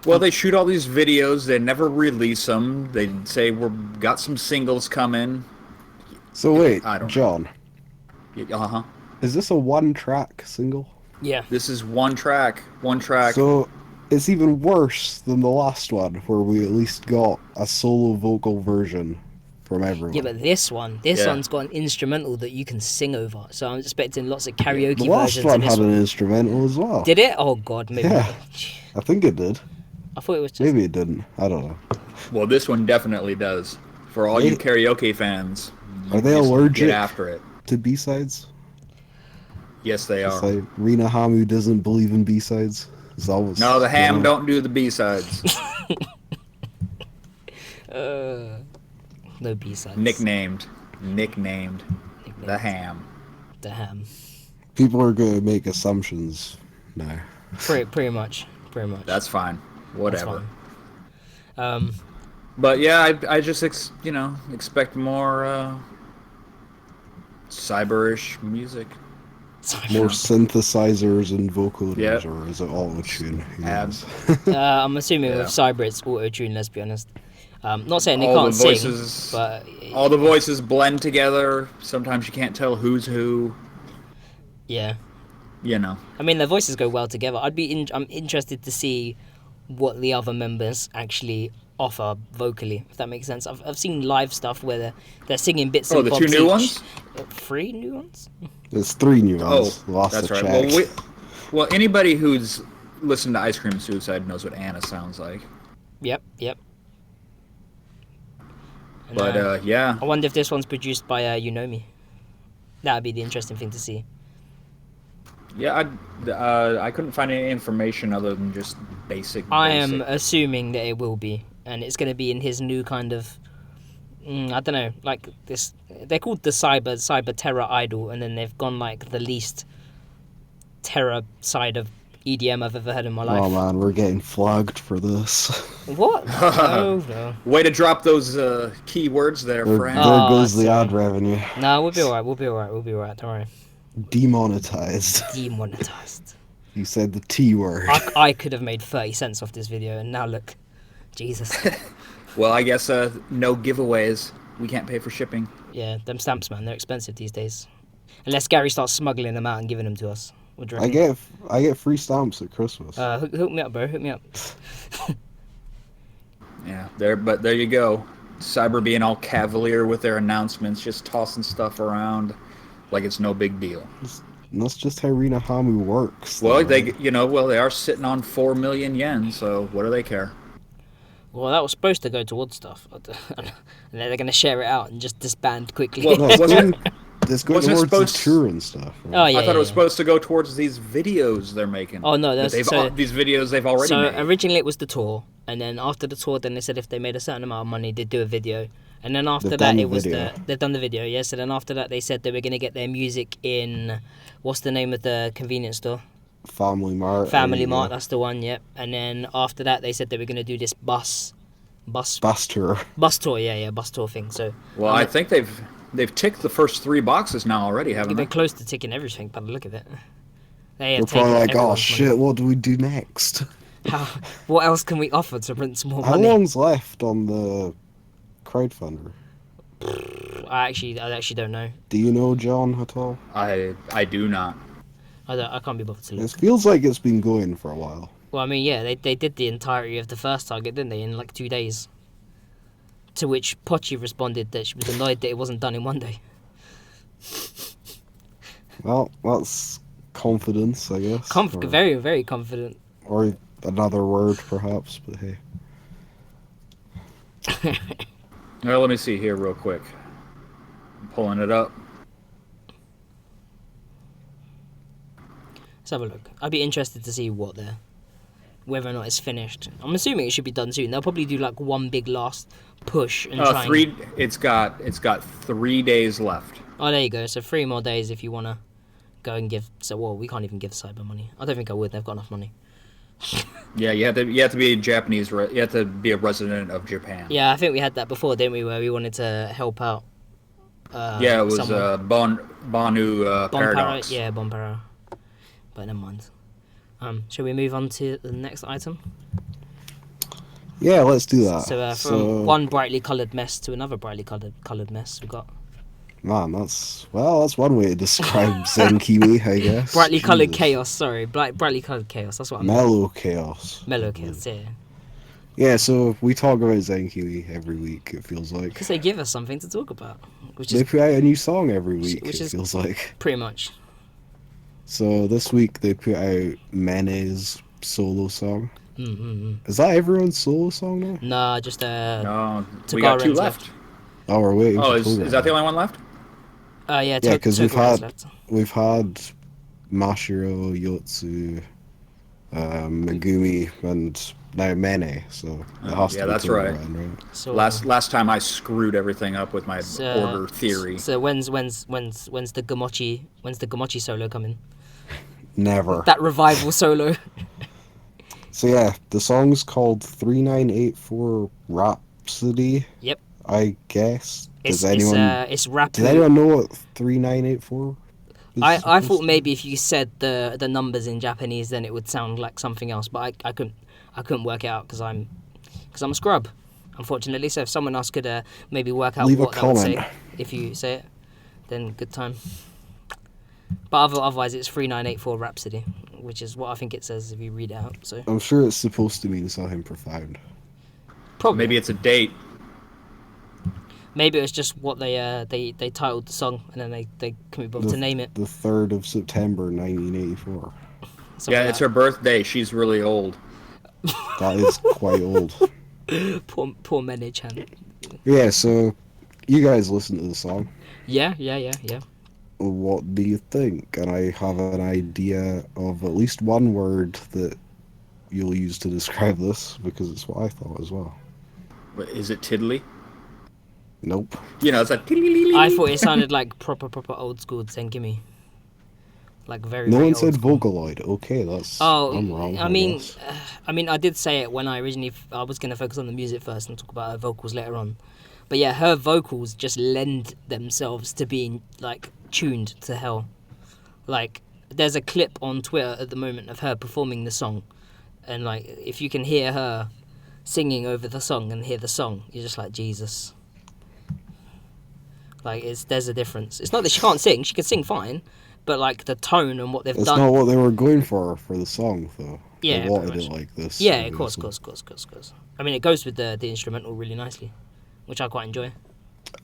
Well, they shoot all these videos. They never release them. They say we've got some singles coming. So wait, I don't know. John, Uh-huh. is this a one-track single? Yeah. This is one track. So it's even worse than the last one, where we at least got a solo vocal version from everyone. Yeah, but this one's got an instrumental that you can sing over. So I'm expecting lots of karaoke the last versions one of this had one. an instrumental as well. Did it? Oh God, maybe. Yeah. I think it did. I thought it was just. Maybe it didn't. I don't know. Well, this one definitely does. For all you karaoke fans, Are they just allergic Get after it. to B-sides? Yes, they It's are. like Rina Hamu doesn't believe in B-sides. It's always, No, the ham you know. don't do the B-sides. No B-sides. Nicknamed the ham. The ham. People are going to make assumptions now. Pretty much. That's fine. That's Whatever. fine. But yeah, I just expect more cyberish music. More synthesizers and vocoders, Yep. or is it all tune? Who Abs. knows? I'm assuming with Yeah. Cyber it's auto-tune, let's be honest. Not saying they All the can't sing, voices, but... all the voices blend together. Sometimes you can't tell who's who. Yeah. You know. I mean, their voices go well together. I'm interested to see what the other members actually offer vocally, if that makes sense. I've seen live stuff where they're singing bits Oh, and the bobs two new each. ones? 3 new ones? There's 3 new Oh, ones. Lost that's the right. check. Well, anybody who's listened to Ice Cream Suicide knows what Anna sounds like. Yep. And, But yeah, I wonder if this one's produced by You Know Me. That would be the interesting thing to see. yeah, I couldn't find any information other than just basic. I am assuming that it will be, and it's going to be in his new kind of, I don't know, like this. They're called the cyber terror idol, and then they've gone like the least terror side of EDM I've ever heard in my life. Oh man, we're getting flagged for this. What? No. Way to drop those key words there, There, Frank. there Oh, goes the sorry. ad revenue. No, we'll be alright. We'll be alright. Don't worry. Demonetized. Demonetized. You said the T word. I could have made 30 cents off this video, and now look, Jesus. Well, I guess no giveaways. We can't pay for shipping. Yeah, them stamps, man, they're expensive these days. Unless Garry starts smuggling them out and giving them to us. What do you reckon? I get free stamps at Christmas. Hook me up, bro. Hook me up. Yeah, there you go. Cyber being all cavalier with their announcements, just tossing stuff around like it's no big deal. And that's just how Rina Hamu works. Well, though. they are sitting on 4 million yen, so what do they care? Well, that was supposed to go towards stuff. And they're going to share it out and just disband quickly. Well, No, it's wasn't going, it's going wasn't it towards the supposed- tour and stuff. Right? Oh, yeah. I thought it was supposed to go towards these videos they're making. Oh, no, But that's... these videos they've already So made. originally it was the tour, and then after the tour, then they said if they made a certain amount of money, they'd do a video. And then after They've that, done the it was video. they've done the video, yeah. So then after that, they said they were going to get their music in, what's the name of the convenience store? Family Mart. Family and, Mart, that's the one, yep. And then after that, they said they were going to do this bus Bus tour. tour, yeah, bus tour thing. So Well, I think they've ticked the first 3 boxes now already, haven't they're they? close to ticking everything, but look at it. They have We're probably taken like, oh everyone's shit, what do we do next? money. What else can we offer to rinse more How money? long's left on the crowdfunder? I actually don't know. Do you know, John, at all? I do not. I can't be bothered to look. It feels like it's been going for a while. Well, I mean, yeah, they did the entirety of the first target, didn't they, in like 2 days? To which Pochi responded that she was annoyed that it wasn't done in 1 day. Well, that's confidence, I guess. or, Very, very confident. or another word, perhaps, but hey. Well, let me see here real quick. I'm pulling it up. Let's have a look. I'd be interested to see whether or not it's finished. I'm assuming it should be done soon. They'll probably do like one big last push and try. It's got 3 days left. Oh, there you go. So 3 more days if you wanna go and give. So well, we can't even give Cyber money. I don't think I would. They've got enough money. Yeah, you have to be a Japanese. You have to be a resident of Japan. Yeah, I think we had that before, didn't we? Where we wanted to help out. Yeah, it was someone. Bonu Paradox. Yeah, Bonpara. But never mind. Shall we move on to the next item? Yeah, let's do that. So from one brightly coloured mess to another brightly coloured mess, we got Man, that's one way to describe Zenkiwi, I guess. brightly coloured Jesus. chaos. Sorry, brightly coloured chaos. That's what I meant. Mellow chaos. Mellow chaos. Yeah, Yeah, so we talk about Zenkiwi every week, it feels like. because they give us something to talk about, which They is put out a new song every week, which it is- feels like. pretty much. So this week they put out Mene's solo song. Mm-hmm. Is that everyone's solo song now? Nah, just No, we got 2 Togaren's left. Oh, we're waiting Oh, for is that the only one left? yeah. Yeah, because Togaren's left. we've had Mashiro, Yotsu, Megumi, and now Mene, so it has yeah, to be that's right. Togaran, right? So Last time I screwed everything up with my order theory. So when's the Gomochi solo coming? Never. That revival solo. So yeah, the song's called 3984 Rhapsody, Yep. I guess. It's Does anyone rap. know what 3984? I thought maybe if you said the numbers in Japanese, then it would sound like something else. But I couldn't work it out because I'm a scrub, unfortunately. So if someone else could maybe work out Leave a what that would say comment. if you say it, then good time. But otherwise, it's 3984 Rhapsody, which is what I think it says if you read it out. So I'm sure it's supposed to mean something profound. probably Maybe it's a date. maybe it was just what they titled the song, and then they couldn't bother to name it. The 3rd of September, 1984. Something Yeah, like it's her birthday. She's really old. That is quite old. that. Poor Mene-chan. Yeah, so you guys listen to the song. Yeah. What do you think? And I have an idea of at least one word that you'll use to describe this, because it's what I thought as well. Is it tiddly? Nope. You know, it's like. I thought it sounded like proper old school Zenkimi. Like very. No very one old said school. Vocaloid. Okay, that's. Oh, I'm wrong. I mean, I did say it when I originally. I was going to focus on the music first and talk about her vocals later on. But yeah, her vocals just lend themselves to being like tuned to hell. Like, there's a clip on Twitter at the moment of her performing the song, and like, if you can hear her singing over the song and hear the song, you're just like, Jesus. Like, there's a difference. It's not that she can't sing; she can sing fine, but like the tone and what they've It's done. not what they were going for the song, though. Yeah, They wanted pretty it much. like this. Yeah, of course. obviously. I mean, it goes with the instrumental really nicely, which I quite enjoy.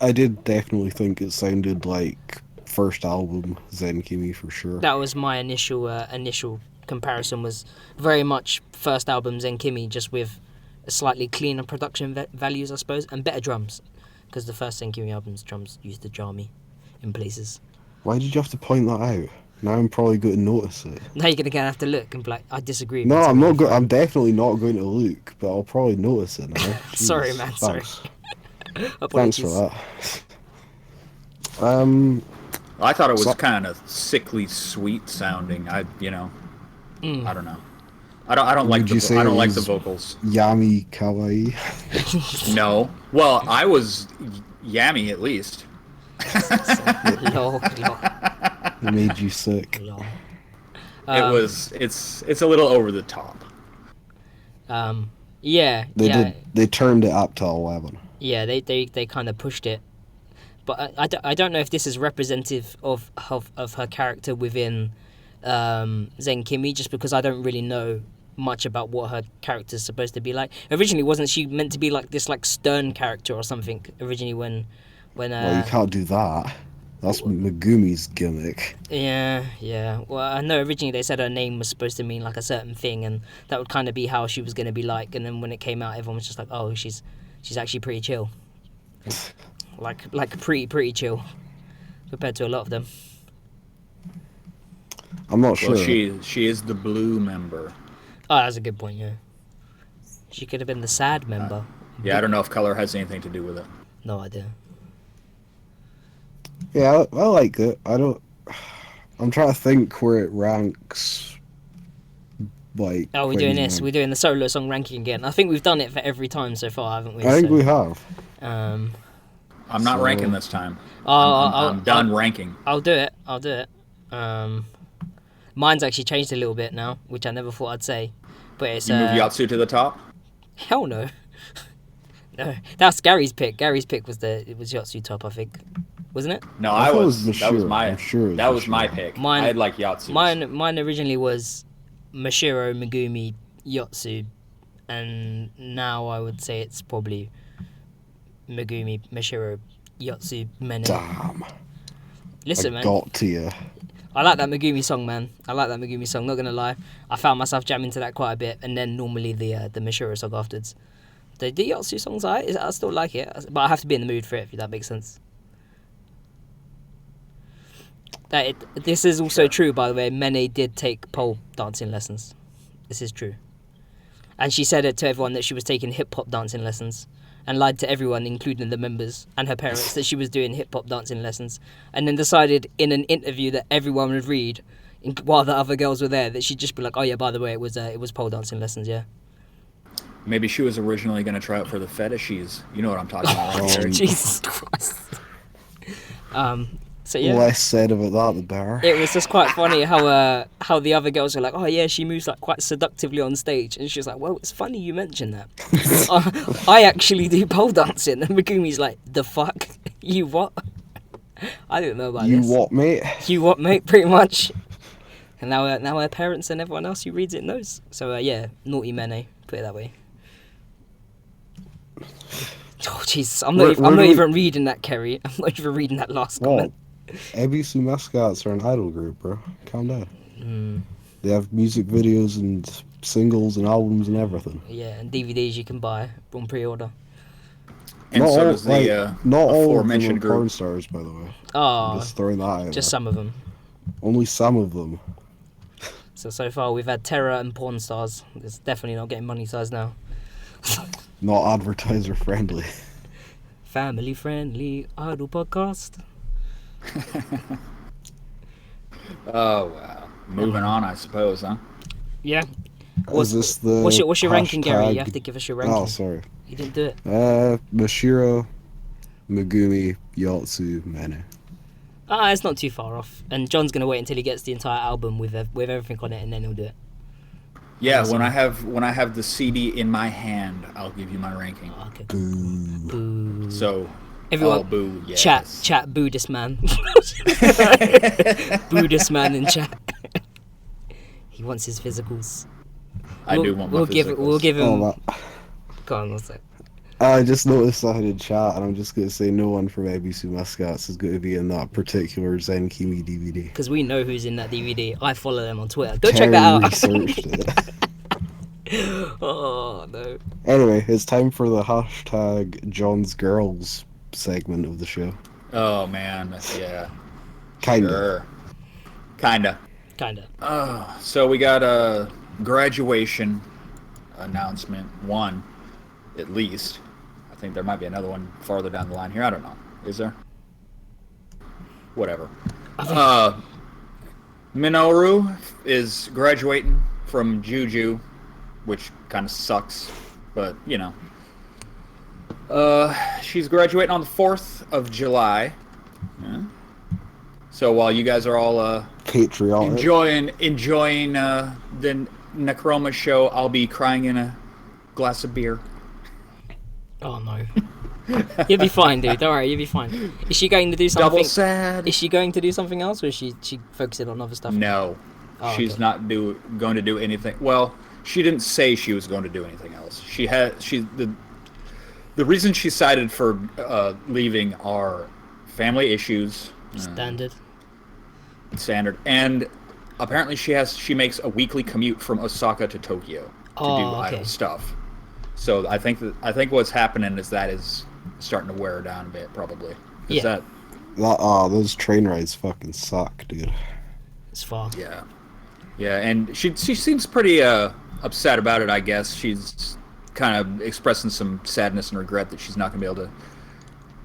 I did definitely think it sounded like first album Zenkimi for sure. That was my initial comparison. Was very much first album Zenkimi, just with a slightly cleaner production values, I suppose, and better drums, because the first Zenkimi album's drums used to jar me in places. Why did you have to point that out? Now I'm probably going to notice it. Now you're gonna have to look and be like, I disagree. No, man, I'm not. something I'm definitely not going to look, but I'll probably notice it now. Sorry, Jesus, man, sorry. Thanks. Apologies. Thanks for that. I thought it was So- kind of sickly sweet sounding. I don't know. I don't Would you say I don't it like the was- vocals. Yami Kawaii. No. Well, I was yammy at least. lol. It made you sick. lol. It's a little over the top. Yeah. They did. They turned it up to 11. Yeah, they kind of pushed it, but I don't know if this is representative of her character within Zenkimi, just because I don't really know much about what her character's supposed to be like. Originally, wasn't she meant to be like this like stern character or something? Originally, when Well, you can't do that. That's Megumi's gimmick. yeah. Well, I know originally they said her name was supposed to mean like a certain thing, and that would kind of be how she was going to be like. And then when it came out, everyone was just like, "Oh, she's actually pretty chill." like pretty chill compared to a lot of them. I'm not sure. Well, she is the blue member. Oh, that's a good point. Yeah, she could have been the sad member. Yeah, I don't know if color has anything to do with it. No idea. Yeah, I like it. I'm trying to think where it ranks. Like. Oh, we're doing this. We're doing the solo song ranking again. I think we've done it for every time so far, haven't we? I think So, we have. I'm not So- ranking this time. I'll I'm done ranking. I'll do it. Mine's actually changed a little bit now, which I never thought I'd say. But it's You move Yatsu to the top. hell no. No, that's Gary's pick. Gary's pick was Yatsu top, I think, wasn't it? No, I thought it was that was Mashiro. my I'm sure it was that was my Mashiro. pick. Mine- I had like Yatsu. Mine originally was Mashiro, Megumi, Yatsu, and now I would say it's probably Megumi, Mashiro, Yatsu, Mene. Damn. Listen, I man, got to you. I like that Megumi song, man. I like that Megumi song. Not gonna lie, I found myself jamming to that quite a bit, and then normally the Mashiro song afterwards. The Yatsu songs, I still like it, but I have to be in the mood for it, if that makes sense. This is also true, by the way. Mene did take pole dancing lessons. This is true. And she said it to everyone that she was taking hip-hop dancing lessons, and lied to everyone, including the members and her parents, that she was doing hip-hop dancing lessons, and then decided in an interview that everyone would read, while the other girls were there, that she'd just be like, oh yeah, by the way, it was pole dancing lessons, yeah. Maybe she was originally going to try out for the fetishes. You know what I'm talking about, right, Gary? Jesus Christ. So yeah, Less said about that, the better. it was just quite funny how the other girls were like, oh yeah, she moves like quite seductively on stage, and she was like, well, it's funny you mention that. I actually do pole dancing, and Megumi's like, the fuck, you what? I didn't know about You this. what, mate? You what, mate? Pretty much. And now her parents and everyone else who reads it knows. So yeah, naughty Mene, put it that way. Oh jeez, I'm not even reading that, Kerry. I'm not even reading that last comment. ABC Mascots are an idol group, bro. Calm down. They have music videos and singles and albums and everything. Yeah, and DVDs you can buy on pre-order. And not so all, does the not all of them aforementioned are porn group. stars, by the way. Oh, I'm just throwing that out. just some of them. Only some of them. So far we've had Terror and porn stars. It's definitely not getting money size now. Not advertiser friendly. Family friendly idol podcast. Oh wow. Moving on, I suppose, huh? Yeah. Is this the What's your ranking, Gary? You have hashtag- to give us your ranking. Oh, sorry. You didn't do it. Mashiro, Megumi, Yotsu, Mene. It's not too far off. And John's gonna wait until he gets the entire album with everything on it, and then he'll do it. Yeah, Awesome. when I have the CD in my hand, I'll give you my ranking. Oh, okay. Boo. Boo. So, Everyone, all boo, yes. chat, Buddhist man. Buddhist man in chat. He wants his physicals. I do want my physicals. We'll give him. Oh, Go on, what's that? I just noticed that in chat, and I'm just going to say no one from ABC Mascots is going to be in that particular Zenkimi DVD. Because we know who's in that DVD. I follow them on Twitter. Go check Terry that out. researched it. Oh no. Anyway, it's time for the hashtag John's Girls segment of the show. Oh man, yeah. Kinda. Sure. Kinda. So we got a graduation announcement, one at least. I think there might be another one farther down the line here. I don't know. Is there? Whatever. Minoru is graduating from Juju, which kind of sucks, but you know. She's graduating on the 4th of July. Yeah. So while you guys are all Patriotic. enjoying the Necroma show, I'll be crying in a glass of beer. Oh no. You'll be fine, dude. Don't worry, you'll be fine. Is she going to do something? Double sad. Is she going to do something else, or is she focusing on other stuff? No, she's okay. not going to do anything. Well, she didn't say she was going to do anything else. The reason she cited for leaving are family issues. Standard. And apparently she makes a weekly commute from Osaka to Tokyo to do idol stuff. So I think what's happening is that is starting to wear her down a bit, probably. Those train rides fucking suck, dude. It's far. Yeah, and she seems pretty upset about it. I guess she's kind of expressing some sadness and regret that she's not going to be able to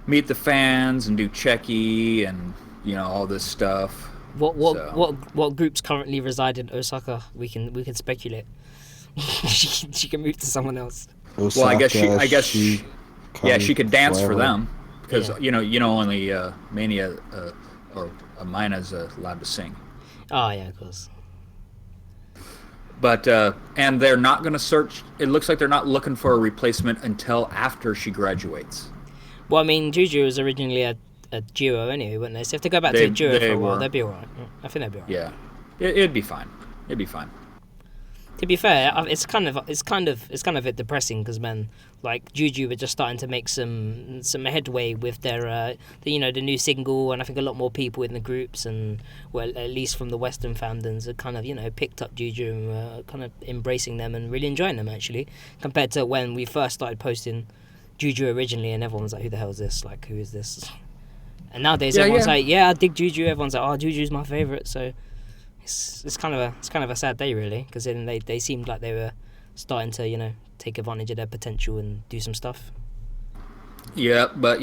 meet the fans and do Checky and all this stuff. What groups currently reside in Osaka? We can speculate. she can move to someone else. Osaka, Well, I guess she could dance for them because only Mania or Mina's allowed to sing. Oh yeah, of course. But and they're not going to search. It looks like they're not looking for a replacement until after she graduates. Well, I mean, Juju was originally a duo anyway, weren't they? So if they go back to a duo for a while, they'd be alright. I think they'd be alright. Yeah, it'd be fine. It'd be fine. To be fair, it's kind of a bit depressing because like Juju were just starting to make some headway with their the new single, and I think a lot more people in the groups and at least from the Western fandoms have kind of picked up Juju and were kind of embracing them and really enjoying them actually, compared to when we first started posting Juju originally and everyone was like, who the hell is this? Like, who is this? And nowadays everyone's like, yeah, I dig Juju. Everyone's like, oh, Juju's my favorite. So it's kind of a sad day really, because then they seemed like they were starting to take advantage of their potential and do some stuff. Yeah, but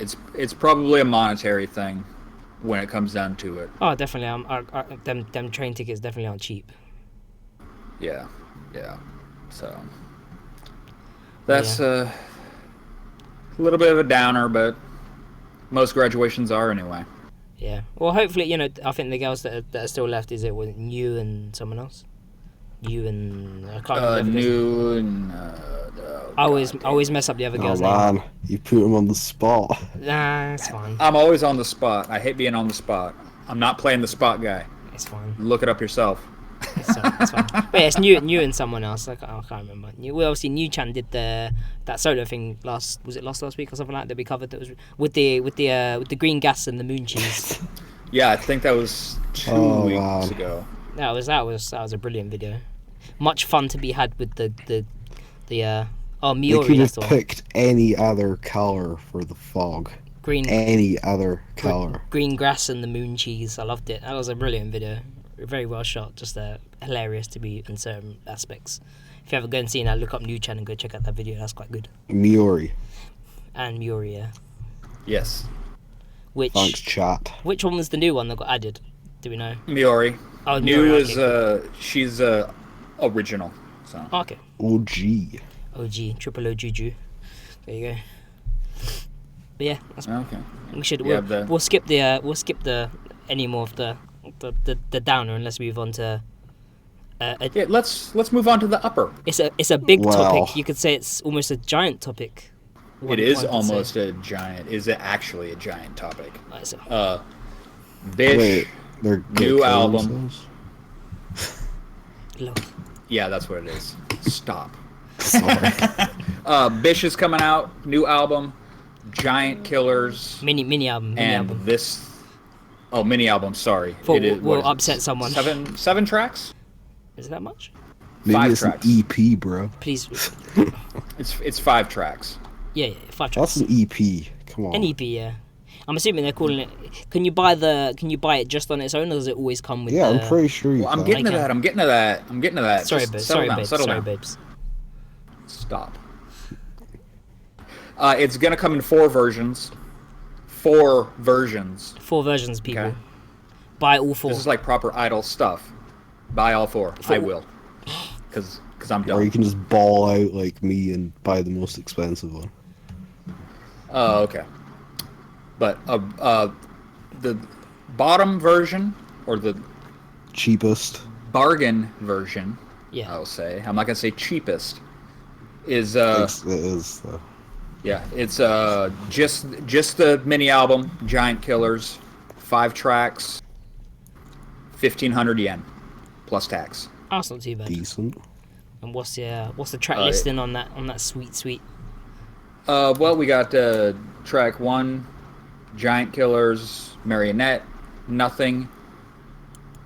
it's probably a monetary thing when it comes down to it. Oh, definitely. Them train tickets definitely aren't cheap. Yeah. So that's a little bit of a downer, but most graduations are anyway. Yeah. Well, hopefully, you know, I think the girls that are still left, is it with you and someone else? You and I can't remember. New and I always mess up the other Oh girl's name. man, you put him on the spot. Nah, it's fine. I'm always on the spot. I hate being on the spot. I'm not playing the spot guy. It's fine. Look it up yourself. It's fine. But yeah, it's new and someone else. I can't remember. Well, obviously, New Chan did that solo thing last week or something like that we covered. That was with the green gas and the moon cheese. Yeah, I think that was 2 weeks ago. That was a brilliant video. Much fun to be had with the They Miori. could That's have the one. picked any other color for the fog. Any other color. Green grass and the moon cheese. I loved it. That was a brilliant video. Very well shot. Just hilarious to be in certain aspects. If you ever go and see that, look up New Chan and go check out that video. That's quite good. Miori. And Miori, yeah. Yes. Thanks, chat. Which one was the new one that got added? Do we know? Miori. Oh, New Miori, is okay. she's original. So. Oh, okay. OG. OG, triple O Juju. There you go. But yeah, that's, Okay. we should. Yeah, We'll skip the any more of the downer and let's move on to. Yeah, let's move on to the upper. It's a big Wow. topic. You could say it's almost a giant topic. It is one could almost say. a giant. Is it actually a giant topic? Right, so- BiSH. Wait, they're new killing album. themselves? Look. Yeah, that's what it is. Stop. Sorry. BiSH is coming out. New album. Giant Killers. Mini album. And this. Oh, mini album. Sorry. For, It is, will what is it? upset someone. Seven tracks. Is that much? Maybe 5 it's tracks. an EP, bro. Please. It's 5 tracks. Yeah, 5 tracks. That's an EP. Come on. An EP, yeah. I'm assuming they're calling it. Can you buy it just on its own, or does it always come with? Yeah, the... I'm pretty sure you Well, I'm can. getting to Okay. that. I'm getting to that. Sorry, Just babes. settle down, settle Sorry, down. babes. Stop. It's gonna come in 4 versions. 4 versions. 4 versions, people. Okay. Buy all 4. This is like proper idol stuff. Buy all 4. I will. Because I'm Or you done. can just ball out like me and buy the most expensive one. Oh, okay. But the bottom version or the Cheapest. bargain version, Yeah. I'll say. I'm not gonna say cheapest. Is It is though. yeah, it's just the mini album, Giant Killers, 5 tracks, 1,500 yen plus tax. Oh, that's not too bad. Decent. And what's the track Uh, listing on that sweet? Well, we got track 1, Giant Killers, Marionette, Nothing.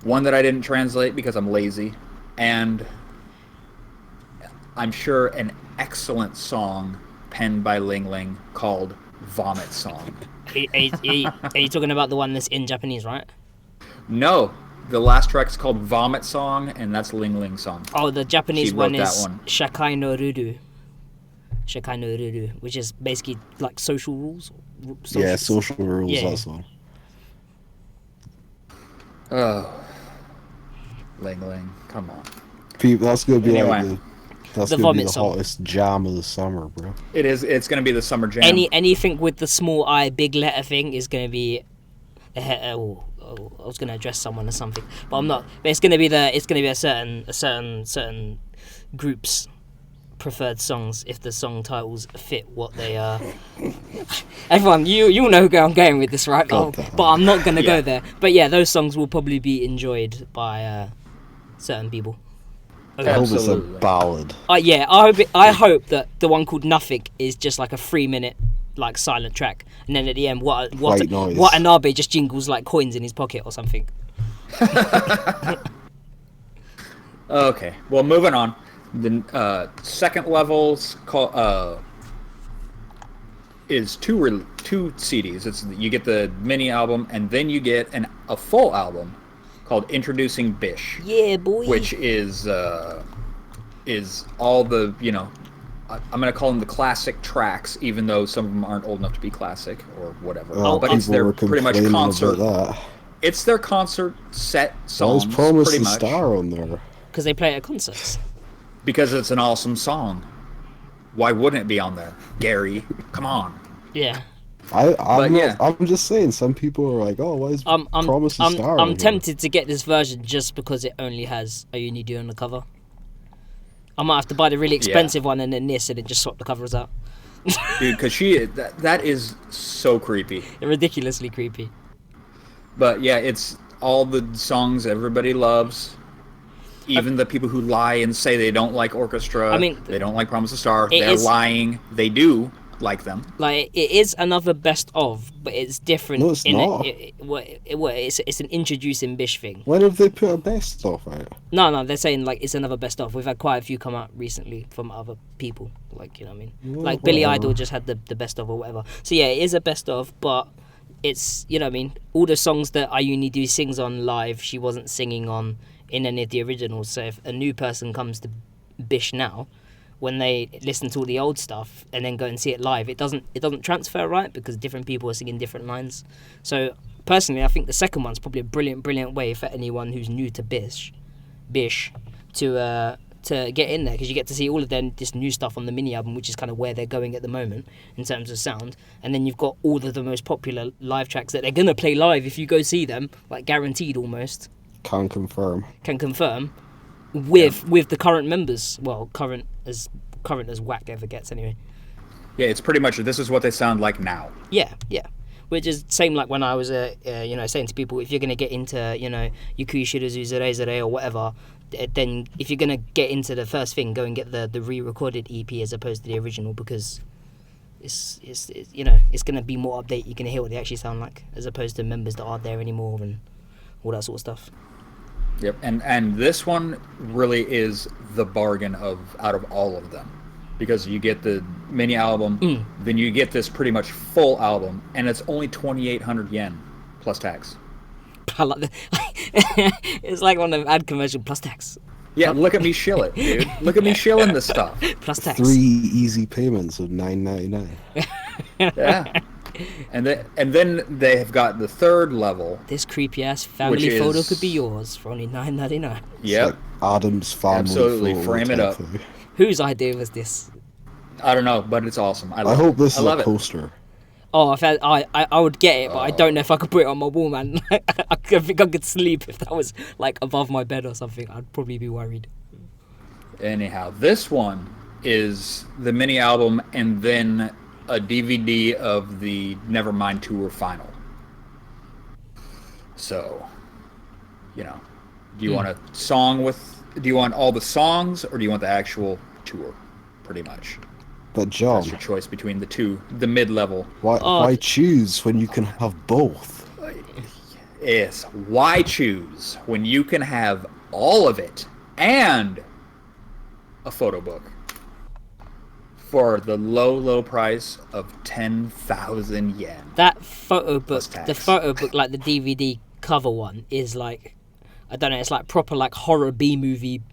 One that I didn't translate because I'm lazy, and I'm sure an excellent song penned by Ling Ling called Vomit Song. Are you talking about the one that's in Japanese, right? No, the last track is called Vomit Song, and that's Ling Ling's song. Oh, the Japanese She one wrote that is one. Shakai no Ruru. Shakai no Ruru, which is basically like social rules. Yeah, social rules. Yeah. That's one. Oh, Ling Ling, come on. People, that's gonna be Anyway. like that's The gonna be vomit the song. hottest jam of the summer, bro. It is. It's gonna be the summer jam. Anything with the small I, big letter thing is going to be. I was going to address someone or something, but I'm not. But it's going to be a certain group's preferred songs if the song titles fit what they are. Everyone, you'll know where I'm going with this, right? God damn. But I'm not going to Yeah. go there. But yeah, those songs will probably be enjoyed by certain people. I hope it's a Absolutely. ballad. Yeah, I hope that the one called Nothing is just like a 3-minute like silent track, and then at the end, what White noise. Anabe just jingles like coins in his pocket or something. Okay. Well, moving on. The second level's called is two CDs. It's you get the mini album, and then you get a full album called Introducing BiSH. Yeah, boy. Which is all the, I'm going to call them the classic tracks, even though some of them aren't old enough to be classic or whatever. Well, But it's people their were pretty much complaining concert. about that. It's their concert set I songs, was promised pretty a much, star on there. Because they play it at concerts. because it's an awesome song. Why wouldn't it be on there? Garry, come on. Yeah. I'm just saying. Some people are like, "Oh, why is Promise a Star?" I'm tempted to get this version just because it only has Uijin on the cover. I might have to buy the really expensive one and then this, and then just swap the covers out. Dude, because that is so creepy. Ridiculously creepy. But yeah, it's all the songs everybody loves. Even the people who lie and say they don't like Orchestra, I mean, they don't like Promise a Star, they're lying. They do like them. Like, it is another best of, but it's different. No, it's not. It's an introducing BiSH thing. When have they put a best of out? No, they're saying like it's another best of. We've had quite a few come out recently from other people. Like, you know what I mean? Well, like Billy Idol just had the best of or whatever. So yeah, it is a best of, but it's, you know what I mean? All the songs that Ayuni sings on live, she wasn't singing on in any of the originals. So if a new person comes to BiSH now, when they listen to all the old stuff and then go and see it live, it doesn't transfer right, because different people are singing different lines. So personally, I think the second one's probably a brilliant way for anyone who's new to BiSH to get in there, because you get to see all of this new stuff on the mini album, which is kind of where they're going at the moment in terms of sound. And then you've got all of the most popular live tracks that they're gonna play live if you go see them, like guaranteed almost. Can confirm with the current members. Well, current as whack ever gets anyway. Yeah, it's pretty much, this is what they sound like now. Yeah. Which is same like when I was saying to people, if you're gonna get into Yukui Shirazu Zere or whatever, then if you're gonna get into the first thing, go and get the re-recorded EP as opposed to the original, because it's gonna be more update. You're gonna hear what they actually sound like as opposed to members that aren't there anymore and all that sort of stuff. Yep, and this one really is the bargain out of all of them, because you get the mini album, then you get this pretty much full album, and it's only 2,800 yen plus tax. I like that. It's like one of them ad commercial plus tax. Yeah, look at me shill it, dude. Look at me shilling this stuff. Plus tax. 3 easy payments of $9.99. Yeah. And then they have got the third level. This creepy ass family photo could be yours for only $9.99. Yep. Like Adam's family. Absolutely, photo frame it up. thing. Whose idea was this? I don't know, but it's awesome. I hope this is love a poster. Oh, I would get it, but I don't know if I could put it on my wall, man. I think I could sleep if that was like above my bed or something. I'd probably be worried. Anyhow, this one is the mini album and then a DVD of the Nevermind tour final. So, do you want a song do you want all the songs, or do you want the actual tour? Pretty much. But John, that's your choice between the two, the mid-level. Why choose when you can have both? Yes, why choose when you can have all of it and a photo book for the low price of 10,000 yen? That photo book, like the DVD cover one, is like, I don't know, it's like proper like horror B-movie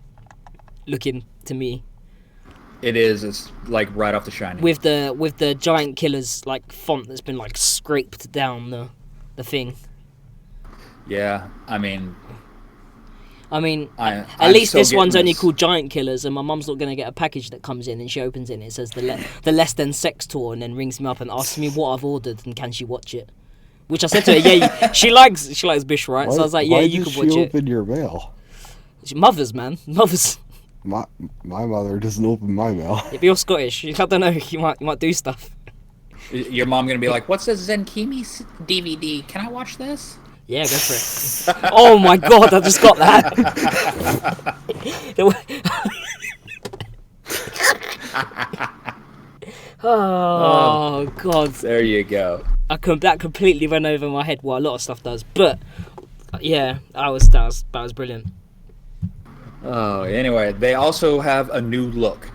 looking to me. It is. It's like right off The Shining. With the giant killer's like font that's been like scraped down the thing. Yeah, I mean, at least this one's only called Giant Killers, and my mum's not gonna get a package that comes in and she opens it and it says the Less Than Sex Tour, and then rings me up and asks me what I've ordered and can she watch it. Which I said to her, yeah, she likes BiSH, right? So I was like, yeah, you can watch it. Why does she open your mail? Mothers, man, mothers. My mother doesn't open my mail. If you're Scottish, I don't know, you might do stuff. Your mom gonna be like, "What's this Zenkimi DVD? Can I watch this?" Yeah, go for it. Oh my god, I just got that. Oh god. There you go. That completely went over my head. Well, a lot of stuff does, but yeah, that was brilliant. Oh, anyway, they also have a new look.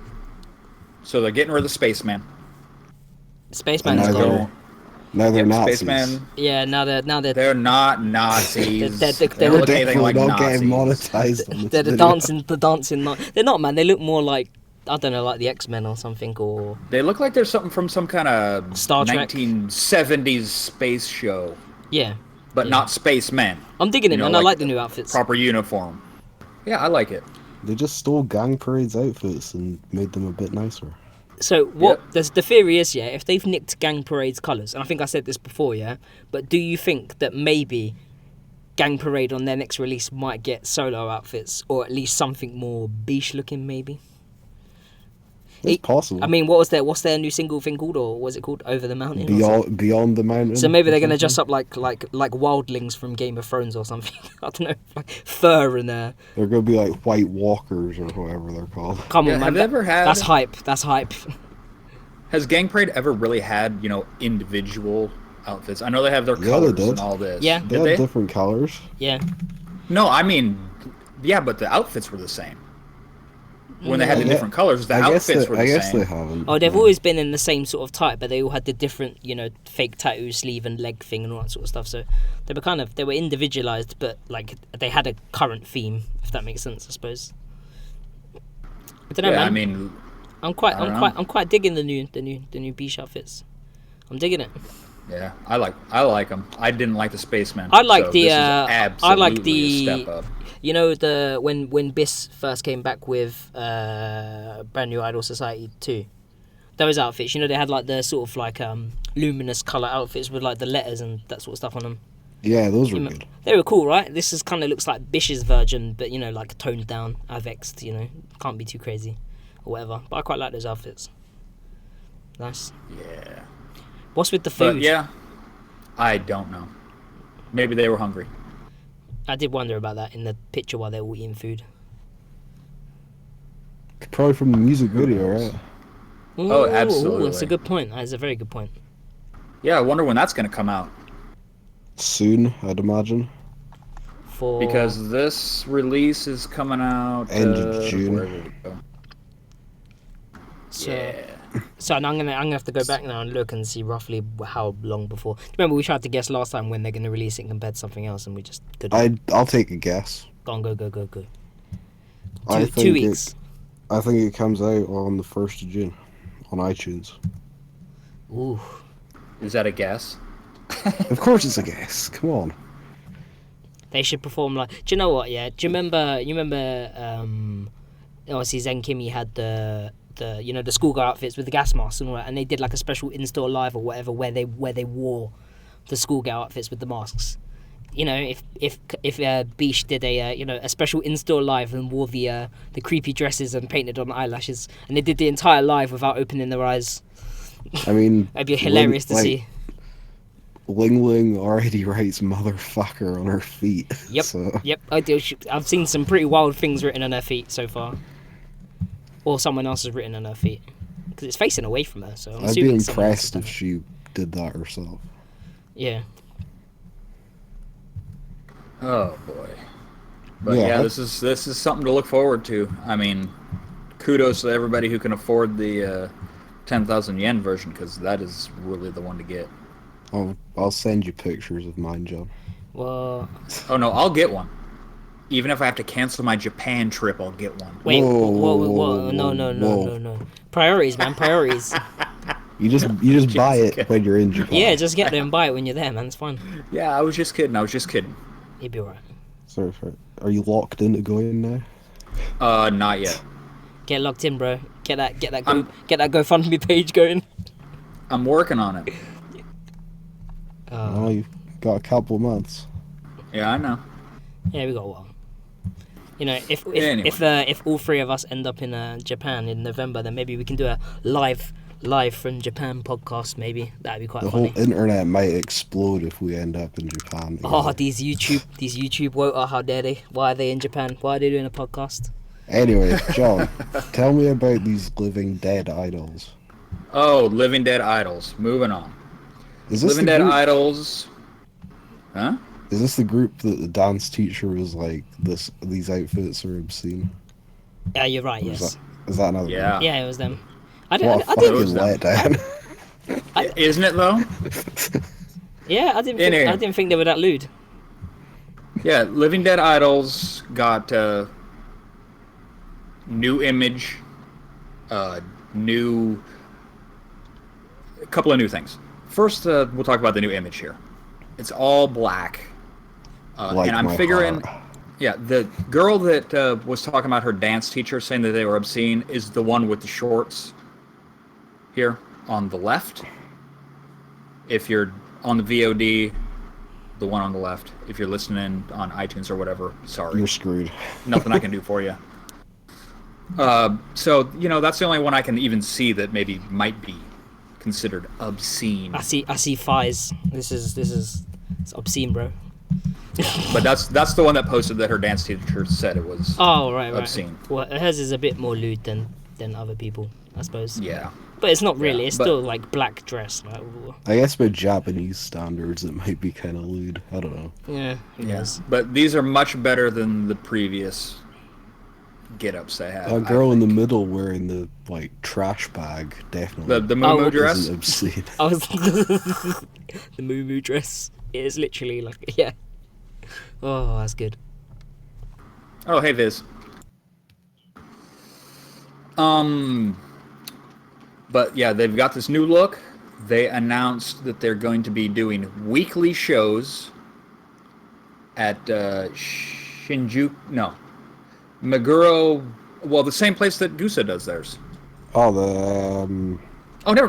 So they're getting rid of the Spaceman. Spaceman's gone. Now they're Nazis. Spaceman. Yeah, now they're They're not Nazis. they're definitely like not getting monetized. They're the dancing. They're not, man. They look more like, I don't know, like the X-Men or something, or they look like there's something from some kind of Star Trek 1970s space show. Yeah, but not spacemen. I'm digging it, man. I like the new outfits. Proper uniform. Yeah, I like it. They just stole Gang Parade's outfits and made them a bit nicer. So what Yep. the theory is, yeah, if they've nicked Gang Parade's colours, and I think I said this before, yeah, but do you think that maybe Gang Parade on their next release might get solo outfits, or at least something more BiSH looking, maybe? It's possible. I mean, what's their new single thing called, or was it called Over the Mountain? Beyond the mountain. So maybe they're gonna something? dress up like wildlings from Game of Thrones or something. I don't know, like fur and They're gonna be like White Walkers or whatever they're called. come Yeah, on, man. have they ever had- That's hype. That's hype. Has Gang Parade ever really had, individual outfits? I know they have their Yeah, they colors did. and all this. Yeah. They had different colors. Yeah. No, I mean, yeah, but the outfits were the same. When they had the Yeah. different colors, the outfits were the I guess same. they haven't. Oh, they've yeah. always been in the same sort of type, but they all had the different, fake tattoo sleeve and leg thing and all that sort of stuff. So they were individualized, but like they had a current theme, if that makes sense, I suppose. I don't know, Yeah, man. I mean, I'm don't know. quite digging the new BiSH outfits. I'm digging it. yeah, I like them. I didn't like the spacemen. I like so the, this is I like absolutely the- a step up. When BiSH first came back with Brand New Idol Society 2, those outfits, they had like the sort of like luminous color outfits with like the letters and that sort of stuff on them. Yeah, those were good. They were cool, right? This is kind of looks like BiSH's version, but like toned down, avexed. Can't be too crazy or whatever. But I quite like those outfits. Nice. Yeah. What's with the food? But yeah, I don't know. Maybe they were hungry. I did wonder about that in the picture while they were all eating food. Probably from the music video, right? Oh, Ooh, absolutely. That's a good point. That is a very good point. Yeah, I wonder when that's going to come out. Soon, I'd imagine. Because this release is coming out End of June. where did it go? So, Yeah. so I'm gonna have to go back now and look and see roughly how long before. Remember, we tried to guess last time when they're gonna release it compared to something else, and we just couldn't. I'll take a guess. Go on, go. I 2 think weeks. I think it comes out on the 1st of June on iTunes. Ooh. Is that a guess? Of course, it's a guess. Come on. They should perform like. Do you know what? Yeah. Do you remember? Obviously, Zen Kimmy had the the schoolgirl outfits with the gas masks and all that, and they did like a special in-store live or whatever where they wore the schoolgirl outfits with the masks. If BiSH did a special in-store live and wore the creepy dresses and painted on eyelashes, and they did the entire live without opening their eyes, I mean, that'd be hilarious to see. Ling Ling already writes "motherfucker" on her feet. Yep. So. Yep, I do. I've seen some pretty wild things written on her feet so far. Or someone else has written on her feet. Because it's facing away from her, so I'm I'd be assuming someone else has impressed done if it. she did that herself. Yeah. Oh boy. But Yeah, yeah, I- this is something to look forward to. I mean, kudos to everybody who can afford the 10,000 yen version, because that is really the one to get. I'll send you pictures of mine, John. Well, Oh no, I'll get one. Even if I have to cancel my Japan trip, I'll get one. wait. Whoa, No. Priorities, man. Priorities. You just buy it when you're in Japan. Yeah, just get there and buy it when you're there, man. It's fine. Yeah, I was just kidding. You'll be alright. Sorry. Are you locked into going now? Not yet. Get locked in, bro. Get that GoFundMe page going. I'm working on it. Oh, you've got a couple of months. Yeah, I know. Yeah, we got a while. If Anyway. if all three of us end up in Japan in November, then maybe we can do a live from Japan podcast. Maybe that'd be quite The funny. whole internet might explode if we end up in Japan. Oh, these YouTube woke. How dare they? Why are they in Japan? Why are they doing a podcast? Anyway, John, tell me about these living dead idols. Oh, Living Dead Idols. Moving on. Is this Living the Dead group? Idols. Huh? Is this the group that the dance teacher was like, these outfits are obscene? Yeah, you're right. Or Yes. is that another Yeah. group? Yeah, it was them. What a I fucking didn't. letdown. Isn't it though? Yeah, I didn't think they were that lewd. Yeah, Living Dead Idols got new image, a couple of new things. First, we'll talk about the new image here. It's all black, Like and I'm my figuring, heart. yeah, the girl that was talking about her dance teacher saying that they were obscene is the one with the shorts. here on the left. If you're on the VOD, the one on the left. If you're listening on iTunes or whatever, sorry. You're screwed. Nothing I can do for you. So, that's the only one I can even see that maybe might be considered obscene. I see thighs. This is it's obscene, bro. But that's the one that posted that her dance teacher said it was obscene. Well, hers is a bit more lewd than other people, I suppose. Yeah. But it's not really. It's but- still like black dress. Like, ooh. I guess by Japanese standards, it might be kind of lewd. I don't know. Yeah, it is. But these are much better than the previous get-ups they had. A girl in the middle wearing the trash bag, definitely. The moo Oh, dress. Isn't obscene. I was the moo dress. It is literally like, yeah. Oh, that's good. Oh, hey Viz. But yeah, they've got this new look. They announced that they're going to be doing weekly shows at Meguro. Well, the same place that Gusa does theirs. Oh, the Oh, no.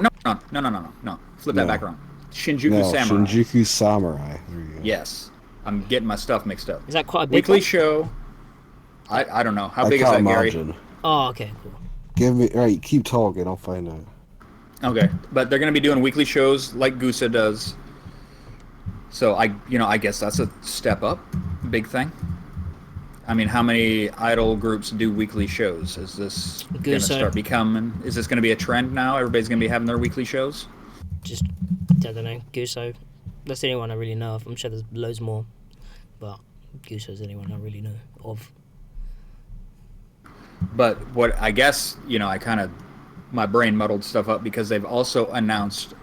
Flip that No. back around. Shinjuku Samurai. Shinjuku Samurai. There you go. Yes, I'm getting my stuff mixed up. Is that quite a big Weekly one? show. I don't know. How I big is can't that, Gary? imagine. Oh, okay, cool. Keep talking. I'll find out. Okay, but they're going to be doing weekly shows like Gusa does. So I guess that's a step up, big thing. I mean, how many idol groups do weekly shows? Is this going to Gusa. start becoming? Is this going to be a trend now? Everybody's going to be having their weekly shows. Just, I don't know, Guso. That's the only one I really know of. I'm sure there's loads more, but Guso's the only one I really know of. But what I guess my brain muddled stuff up because they've also announced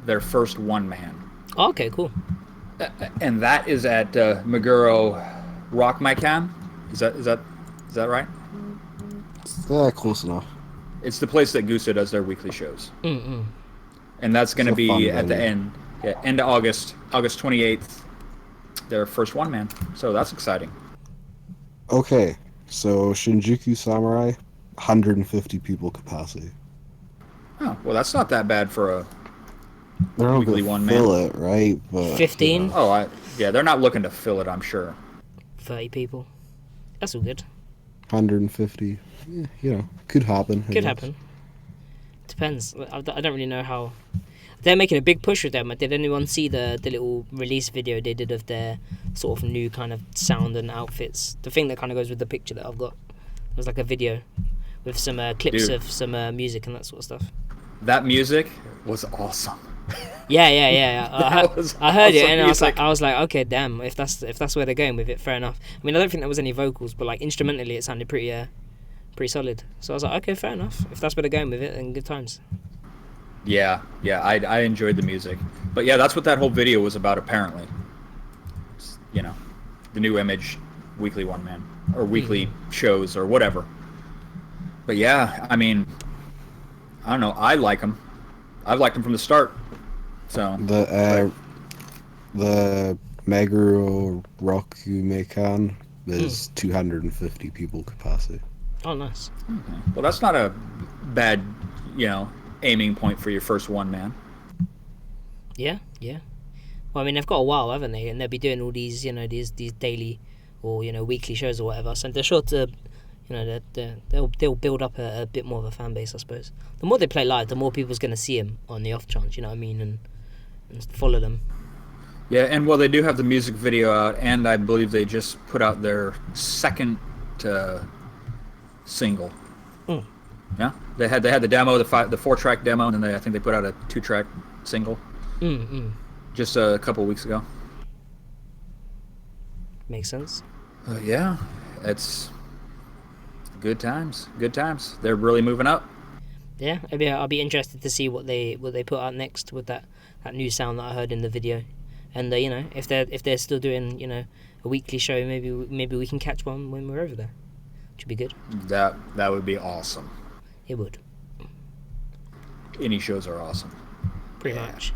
their first one man. Oh, okay, cool. And that is at Meguro Rock Maikan. Is that right? Yeah, close enough. It's the place that Gusa does their weekly shows. Mm-mm. And that's going to It's a fun be at the venue. end of August 28th, their first one man. So that's exciting. Okay, so Shinjuku Samurai, 150 people capacity. Oh, well, that's not that bad for a They're not weekly gonna one fill man. it, right? But 15? They're not looking to fill it, I'm sure. 30 people. That's all good. 150. Yeah, could happen. I Could guess. happen. Depends. I don't really know how. They're making a big push with them. Did anyone see the little release video they did of their sort of new kind of sound and outfits? The thing that kind of goes with the picture that I've got. It was like a video with some clips Dude. of some music and that sort of stuff. That music was awesome. Yeah. I heard it awesome and music. I was like, okay, damn. If that's where they're going with it, fair enough. I mean, I don't think there was any vocals, but like instrumentally, it sounded pretty solid. So I was like, okay, fair enough. If that's where they're going with it, then good times. Yeah, I enjoyed the music. But yeah, that's what that whole video was about, apparently. The new Image weekly one man, or weekly shows, or whatever. But yeah, I mean, I don't know, I like them. I've liked them from the start. So The Meguro Roku Meikan is 250 people capacity. Oh, nice. okay. Well, that's not a bad, aiming point for your first one man. Yeah. Well, I mean, they've got a while, haven't they? And they'll be doing all these, these daily or weekly shows or whatever. So they're sure to, they'll build up a bit more of a fan base, I suppose. The more they play live, the more people's going to see them on the off chance. You know what I mean? And follow them. Yeah, and well, they do have the music video out, and I believe they just put out their second single. Mm. Yeah, they had the demo, the 4-track demo, and then I think they put out a 2-track single just a couple weeks ago. Makes sense. Yeah, it's good times. Good times. They're really moving up. Yeah, I'll be interested to see what they put out next with that new sound that I heard in the video, and if they're still doing a weekly show, maybe we can catch one when we're over there. Should be good. That would be awesome. It would. Any shows are awesome. Pretty much.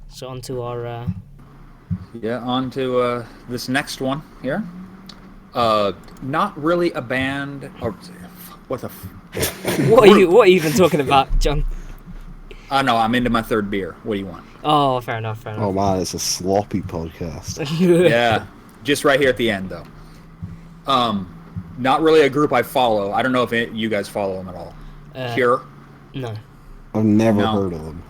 So on to our On to this next one here. Not really a band, or what the. what are you even talking about, John? No, I'm into my third beer. What do you want? Oh, fair enough. Oh man, it's a sloppy podcast. Yeah, just right here at the end though. Not really a group I follow. I don't know if you guys follow them at all. Cure? No. I've never No. heard of them.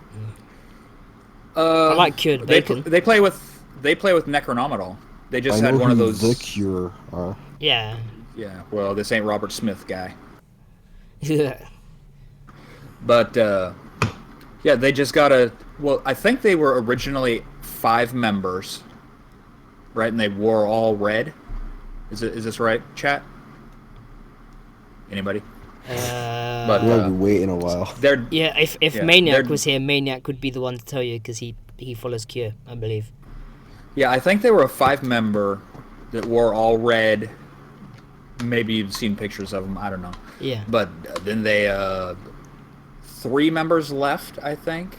I like cured bacon. They play with Necronominal. They just I had know one of who those. The Cure are. Yeah. Yeah, well, this ain't Robert Smith guy. Yeah. But yeah, they just got a. Well, I think they were originally 5 members, right? And they wore all red. Is this right, chat? Anybody? But We're gonna be waiting a while. they're Yeah, if Yeah, Maniac they're- was here, Maniac would be the one to tell you because he follows Cure, I believe. Yeah, I think they were a 5-member that wore all red. Maybe you've seen pictures of them. I don't know. Yeah. But then they 3 members left, I think,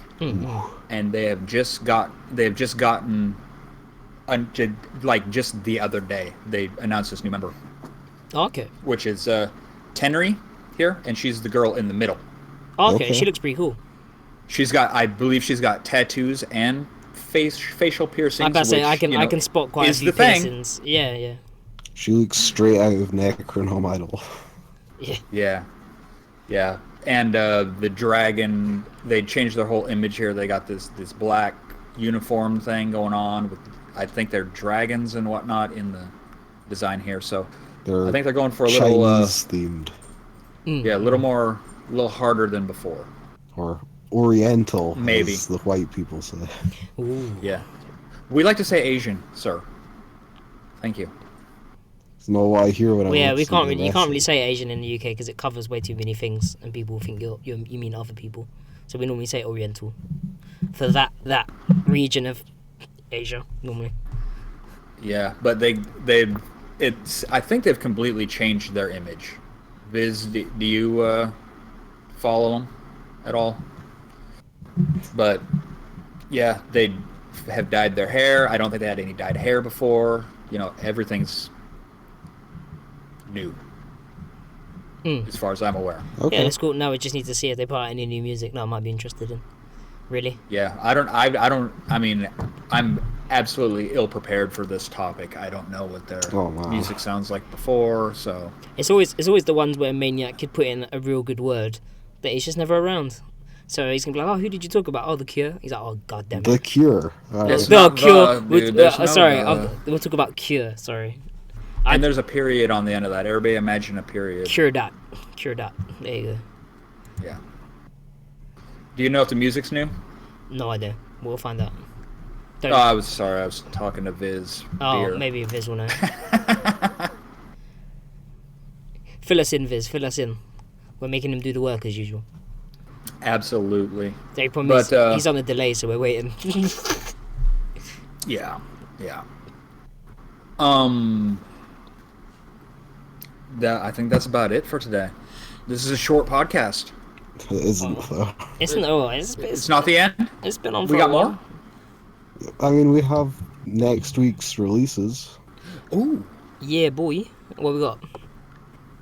and they've just gotten like just the other day they announced this new member, Okay. which is Tenry here, and she's the girl in the middle. Okay, Okay. she looks pretty cool. I believe she's got tattoos and facial piercings. I'm about to say which, I can spot quite a is few the thing. piercings. Yeah. She looks straight out of Necronominal. Yeah. Yeah, and the dragon. They changed their whole image here. They got this black uniform thing going on with. I think they're dragons and whatnot in the design here. So They're I think they're going for a little Chinese themed a little harder than before. or Oriental, Maybe. as the white people say. Ooh. Yeah, we like to say Asian, sir. Thank you. It's not what I hear when I Well, yeah, watch you can't the really US. say Asian in the UK because it covers way too many things, and people think you mean other people. So we normally say Oriental for that region of Asia normally. Yeah, but I think they've completely changed their image. Viz, do you follow them at all? But yeah, they have dyed their hair. I don't think they had any dyed hair before. Everything's new, as far as I'm aware. Okay. Yeah, that's cool. Now we just need to see if they put out any new music that I might be interested in. Really? Yeah, I mean, I'm absolutely ill prepared for this topic. I don't know what their Oh, wow. music sounds like before, so It's always the ones where Maniac could put in a real good word, but he's just never around. So he's gonna be like, "Oh, who did you talk about? Oh, The Cure." He's like, "Oh, goddamn The it." Cure. There's No, not Cure. the, dude, there's no Sorry, the. we'll talk about Cure. Sorry, And there's a period on the end of that. Everybody imagine a period. Cure dot. There you go. Yeah. Do you know if the music's new? No idea. We'll find out. Don't. Oh, I was sorry. I was talking to Viz. Beer. Maybe Viz will know. Fill us in, Viz. Fill us in. We're making him do the work as usual. Absolutely. They promise But, he's on a delay, so we're waiting. Yeah. I think that's about it for today. This is a short podcast. It isn't, though. It's not the end. It's been on for We got a while. more. I mean, we have next week's releases. Ooh. Yeah, boy. What we got?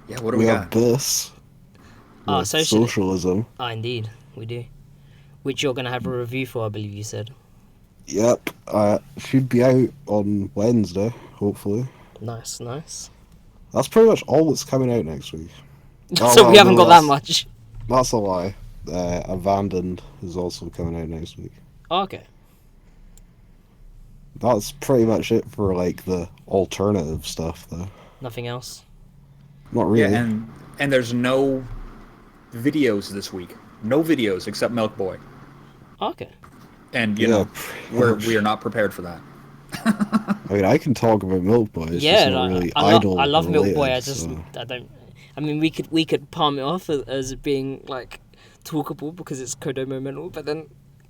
Yeah. What do We we have got? this. with SOCiALiSM. Ah, indeed, we do. Which you're going to have a review for, I believe you said. Yep. Should be out on Wednesday, hopefully. Nice. That's pretty much all that's coming out next week. So we haven't got that much. That's a lie. Abandoned is also coming out next week. Okay. That's pretty much it for like the alternative stuff, though. Nothing else. Not really. Yeah, and there's no videos this week. No videos except Milk Boy. Okay. And we are not prepared for that. I mean, I can talk about Milk Boy. It's just not really idol I love Milk related, Boy. so. I don't. I mean, we could palm it off as it being like talkable because it's Kodomo mental, but then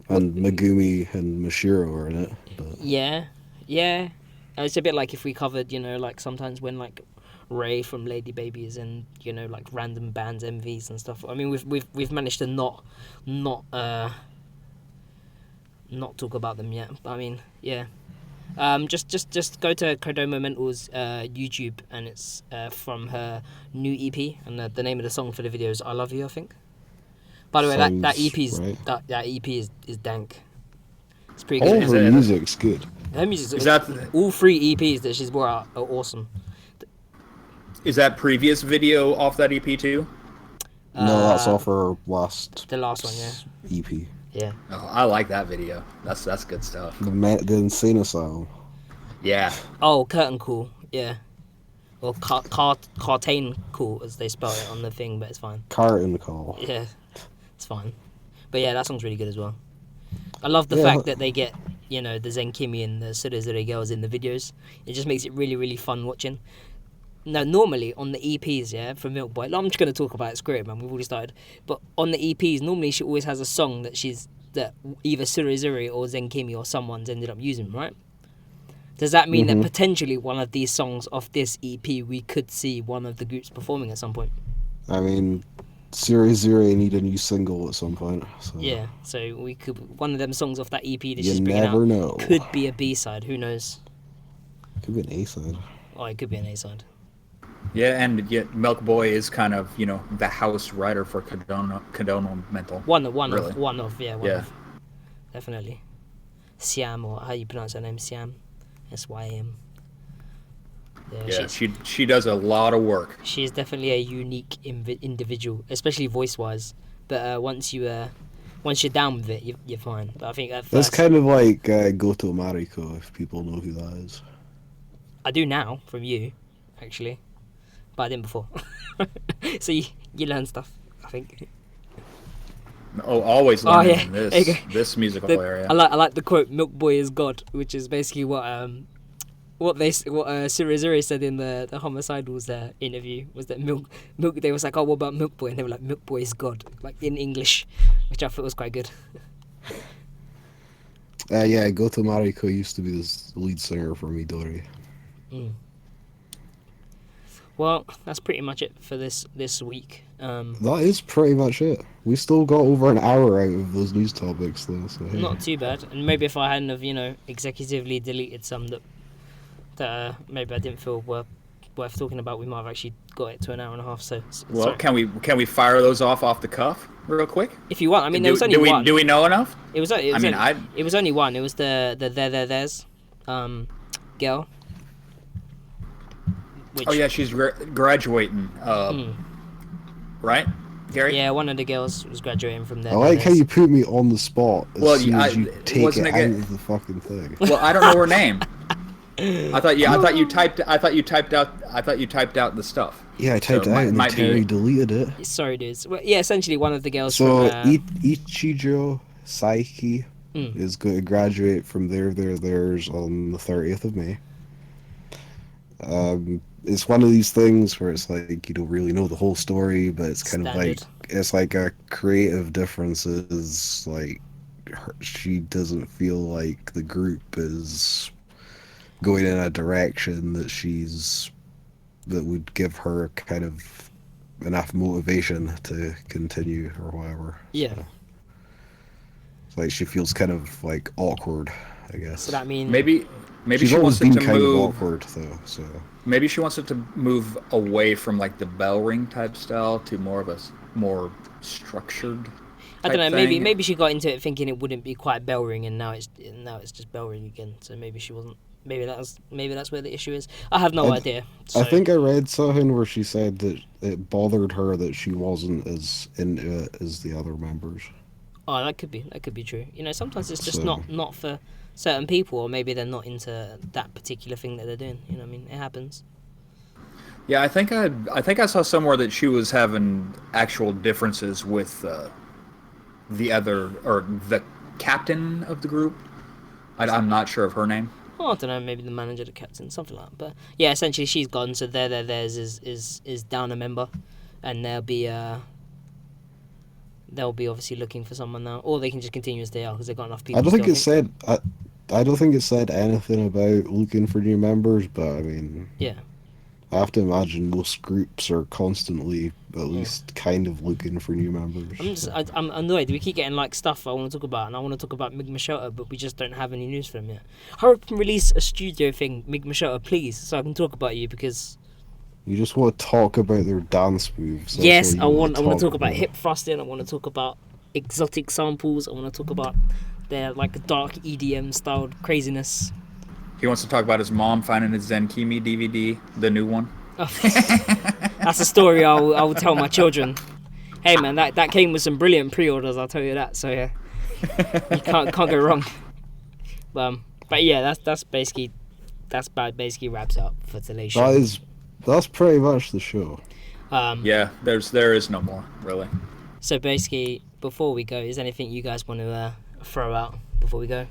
And Megumi and Mashiro are in it. But yeah. It's a bit like if we covered, like sometimes when like Ray from Lady Baby is in, like random bands MVs and stuff. I mean, we've managed to not talk about them yet. I mean, yeah. Just go to Kodomo Mental's YouTube, and it's from her new EP, and the name of the song for the video is "I Love You," I think. By the way, that sounds EP's right. that EP is dank. It's pretty All good. her music's good. Her music's Is that all 3 EPs that she's brought out are awesome. is that previous video off that EP too? No, that's off her last. The last one, yeah. EP. Yeah. Oh, I like that video. That's good stuff. The Insane Asylum. Yeah. Oh, Curtain Call, yeah. Or Cartain Call, as they spell it on the thing, but it's fine. Carton Call. Yeah, it's fine. But yeah, that song's really good as well. I love the Yeah. fact that they get, the Zen Kimi and the SOCiALiSM girls in the videos. It just makes it really, really fun watching. Now, normally on the EPs, yeah, for Milk Boy, I'm just going to talk about it, screw it, man, we've already started. But on the EPs, normally she always has a song that either SOCiALiSM or Zen Kimi or someone's ended up using, right? Does that mean that potentially one of these songs off this EP, we could see one of the groups performing at some point? I mean, SOCiALiSM need a new single at some point. So. Yeah, so we could, one of them songs off that EP that You she's bringing never out know. could be a B-side, who knows? Could be an A-side. Oh, it could be an A-side. Yeah, and yet Milk Boy is kind of, the house writer for Condonal Mental. One Really? of. Definitely. Siam, or how you pronounce her name, Siam. SYM. Yeah, she does a lot of work. She's definitely a unique individual, especially voice-wise. But once you're down with it, you're fine. But I think at That's first, kind of like Goto Mariko, if people know who that is. I do now from you, actually, but I didn't before. So you learn stuff, I think. Oh, always learning There you go. this musical area. I like the quote "Milk Boy is God," which is basically what SOCiALiSM said in the Homicidals interview, was that milk. They was like, oh, what about Milk Boy? And they were like, Milk Boy is God, like in English, which I thought was quite good. Yeah, Goto Mariko used to be the lead singer for Midori. Well, that's pretty much it for this week. That is pretty much it. We still got over an hour out of those news topics, though. So hey. Not too bad. And maybe if I hadn't have, executively deleted some that maybe I didn't feel worth talking about, we might have actually got it to an hour and a half. So Well, sorry. can we fire those off the cuff real quick? If you want, I mean, there was only one. Do we know enough? It was only one. It was the there's girl. Which, Oh yeah, she's graduating. Right, Gary? Yeah, one of the girls was graduating from there. I like how you put me on the spot as Well, soon as you take it wasn't out it of the fucking thing. Well, I don't know her name. I thought you typed out the stuff. Yeah, I typed So it out and then might be- Terry deleted it. Sorry, dudes. Well, yeah, essentially one of the girls So from. Ichijo Saiki is going to graduate from theirs on the 30th of May. It's one of these things where it's like you don't really know the whole story, but it's kind of like it's like a creative differences. Like she doesn't feel like the group is going in a direction that would give her kind of enough motivation to continue or whatever. Yeah. So, it's like she feels kind of like awkward, I guess. So that means Maybe She's she always wants it been to kind of move. awkward though, so Maybe she wants it to move away from like the bell ring type style to more of a more structured. I don't know. type thing. Maybe she got into it thinking it wouldn't be quite bell ring, and now it's just bell ring again. So maybe she wasn't. Maybe that's where the issue is. I have no idea. So. I think I read something where she said that it bothered her that she wasn't as into it as the other members. Oh, that could be true. Sometimes it's just So- not for certain people, or maybe they're not into that particular thing that they're doing. You know what I mean? It happens. Yeah, I think I saw somewhere that she was having actual differences with the other or the captain of the group. I'm not sure of her name. Oh, I don't know. Maybe the manager, the captain, something like that. But yeah, essentially she's gone. So theirs is down a member, and they'll be obviously looking for someone now, or they can just continue as they are because they've got enough people. I don't think it said. I don't think it said anything about looking for new members, but I mean, Yeah. I have to imagine most groups are constantly at least kind of looking for new members. I'm annoyed. We keep getting like stuff I want to talk about, and I want to talk about Mig Machota, but we just don't have any news for them yet. Hurry up and release a studio thing, Mig Machota, please, so I can talk about you, because You just want to talk about their dance moves. That's Yes, what I you want to talk about hip thrusting. I want to talk about exotic samples. I want to talk about their like dark EDM styled craziness. He wants to talk about his mom finding his Zenkimi DVD, the new one. That's a story I will tell my children. Hey man, that came with some brilliant pre-orders. I'll tell you that. So yeah, you can't go wrong. But yeah, that's basically wraps up for today's show. That's pretty much the show. Yeah, there is no more really. So basically, before we go, is there anything you guys want to throw out before we go?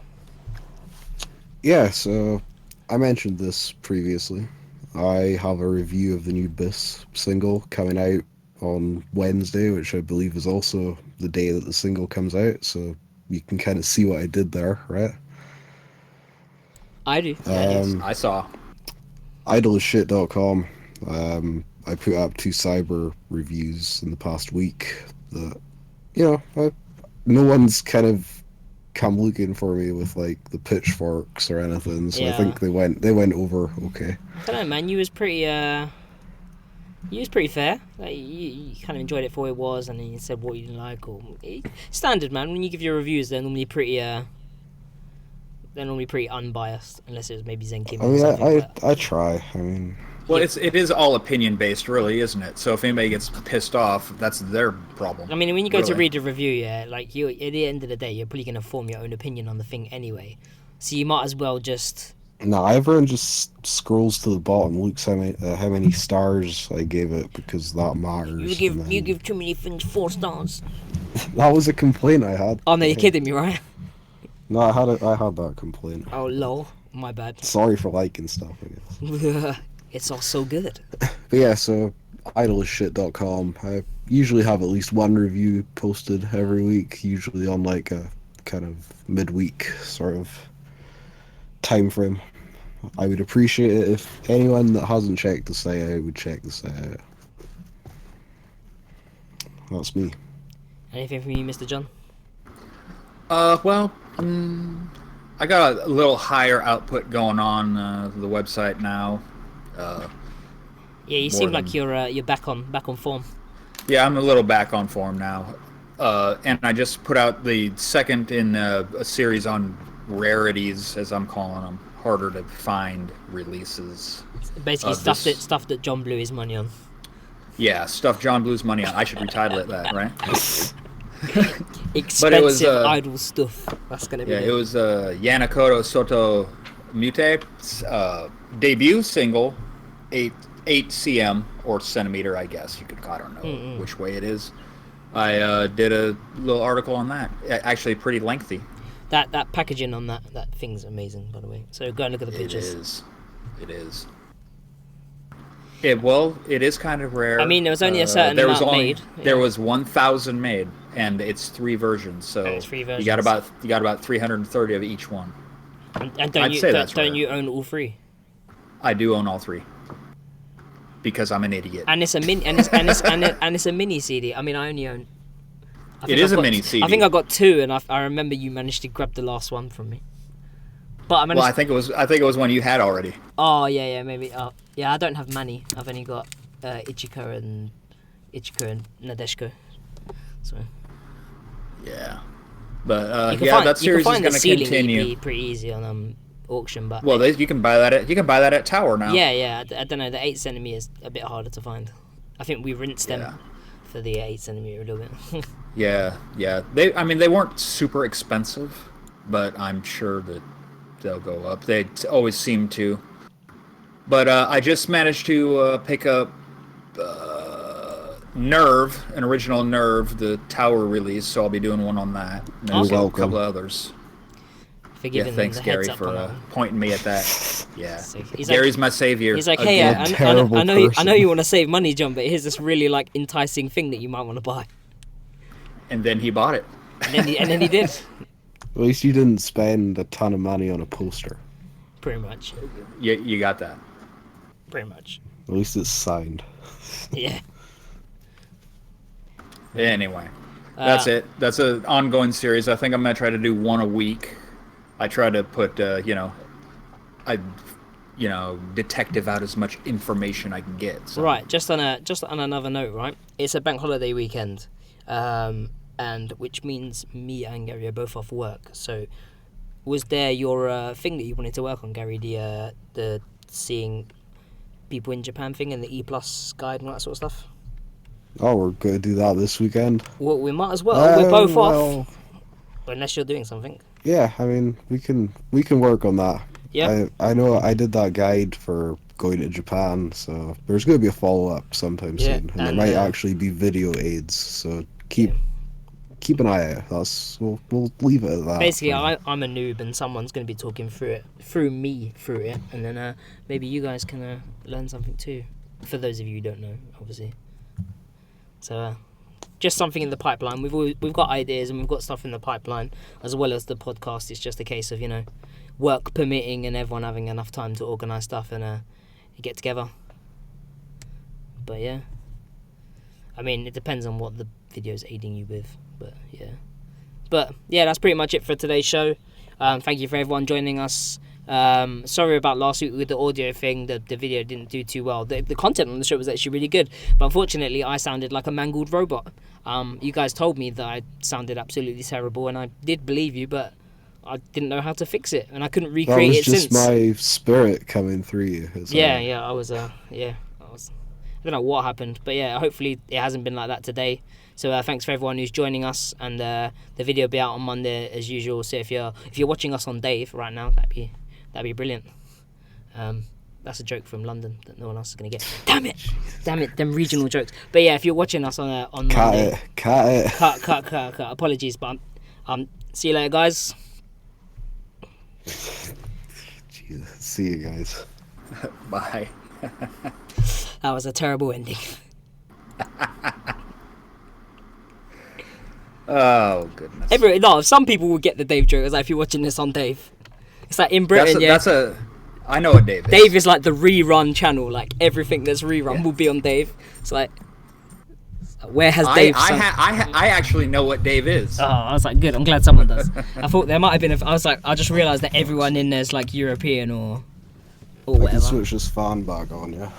Yeah, so I mentioned this previously. I have a review of the new BiSH single coming out on Wednesday, which I believe is also the day that the single comes out, so you can kind of see what I did there, right? I do. I saw. Idleshit.com. I put up 2 cyber reviews in the past week that, no one's kind of come looking for me with like the pitchforks or anything, so I think they went over okay. I don't know, man. You was pretty fair. Like, you kind of enjoyed it for what it was, and then you said what you didn't like. Or standard, man. When you give your reviews, they're normally pretty unbiased, unless it was maybe Zenkim. I mean, I try. I mean, well, it is all opinion based, really, isn't it? So if anybody gets pissed off, that's their problem. I mean, when you go to read a review, yeah, like you, at the end of the day, you're probably gonna form your own opinion on the thing anyway. So you might as well just. No, everyone just scrolls to the bottom, looks how many stars I gave it, because that matters. You give too many things 4 stars. That was a complaint I had. Oh no, you're kidding me, right? No, I had that complaint. Oh lol, my bad. Sorry for liking stuff, I guess. It's all so good. But yeah, so idleshit.com. I usually have at least 1 review posted every week, usually on like a kind of midweek sort of time frame. I would appreciate it if anyone that hasn't checked the site out would check the site out. That's me. Anything from you, Mr. John? Well, I got a little higher output going on the website now. Yeah, you seem like you're back on form. Yeah, I'm a little back on form now. And I just put out the second in a series on rarities, as I'm calling them, harder to find releases. Basically, stuff that John blew his money on. Yeah, stuff John blew his money on. I should retitle it that, right? Expensive idle stuff. That's gonna be. Yeah, it was Yanakoto Soto Mute debut single, 8 cm or centimeter, I guess you could. I don't know which way it is. I did a little article on that. Actually, pretty lengthy. That packaging on that thing's amazing, by the way. So go and look at the pictures. It is. It is kind of rare. I mean, there was only a certain amount made. There was 1,000 made, and it's 3 versions. So it's 3 versions. You got about 330 of each one. And don't you own all 3? I do own all 3. Because I'm an idiot. And it's a mini and it's a mini CD. I mean, I only own. It is a mini CD. I think I got 2, and I remember you managed to grab the last one from me. But I think it was one you had already. Oh yeah, maybe. Oh yeah, I don't have Manny. I've only got Ichiko and Nadeshko. So. Yeah, but that series is going to continue. EP pretty easy on auction, but. Well, you can buy that at Tower now. Yeah. I don't know. The 8 cm is a bit harder to find. I think we rinsed them for the 8 cm a little bit. Yeah. They weren't super expensive, but I'm sure that they'll go up. They always seem to. But I just managed to pick up Nerve, an original Nerve, the Tower release, so I'll be doing one on that. And there's a couple of others. Thanks, Garry, for pointing me at that. Yeah, Gary's my savior. He's like, hey, I know you want to save money, John, but here's this really like enticing thing that you might want to buy. And then he bought it. And then he did. At least you didn't spend a ton of money on a poster. Pretty much. You got that. Pretty much. At least it's signed. Yeah. Anyway, that's it. That's an ongoing series. I think I'm gonna try to do one a week. I try to put, I detective out as much information I can get. So. Right, just on another note, right? It's a bank holiday weekend, and which means me and Gary are both off work. So, was there your thing that you wanted to work on, Gary? The seeing people in Japan thing and the E+ guide and all that sort of stuff. Oh, we're gonna do that this weekend. Well, we might as well. We're both well, off, unless you're doing something. Yeah, I mean, we can work on that. Yeah. I know I did that guide for going to Japan, so there's going to be a follow-up sometime soon. And there might actually be video aids, so keep an eye out. We'll leave it at that. Basically, I'm a noob, and someone's going to be talking through it, and then maybe you guys can learn something too. For those of you who don't know, obviously. So, just something in the pipeline. We've got ideas and we've got stuff in the pipeline, as well as the podcast. It's just a case of work permitting and everyone having enough time to organise stuff and get together. But yeah, I mean, it depends on what the video's aiding you with. But yeah, that's pretty much it for today's show. Thank you for everyone joining us. Sorry about last week with the audio thing. The video didn't do too well. The content on the show was actually really good, but unfortunately I sounded like a mangled robot. You guys told me that I sounded absolutely terrible, and I did believe you, but I didn't know how to fix it, and I couldn't recreate it since. That was just my spirit coming through you. I don't know what happened, but yeah, hopefully it hasn't been like that today. So thanks for everyone who's joining us, and the video will be out on Monday as usual. So if you're watching us on Dave right now, that'd be brilliant. That's a joke from London that no one else is gonna get. Damn it, them regional jokes. But yeah, if you're watching us on Monday, cut. Apologies, but see you later, guys. Jesus, see you guys. Bye. That was a terrible ending. Oh goodness. Some people will get the Dave joke. It's like if you're watching this on Dave, it's like in Britain. I know what Dave is. Dave is like the rerun channel. Like everything that's rerun will be on Dave. It's like, where has Dave? I actually know what Dave is. Oh, I was like, good. I'm glad someone does. I thought there might have been. I just realised that everyone in there's like European or whatever. I can switch this fan back on, yeah.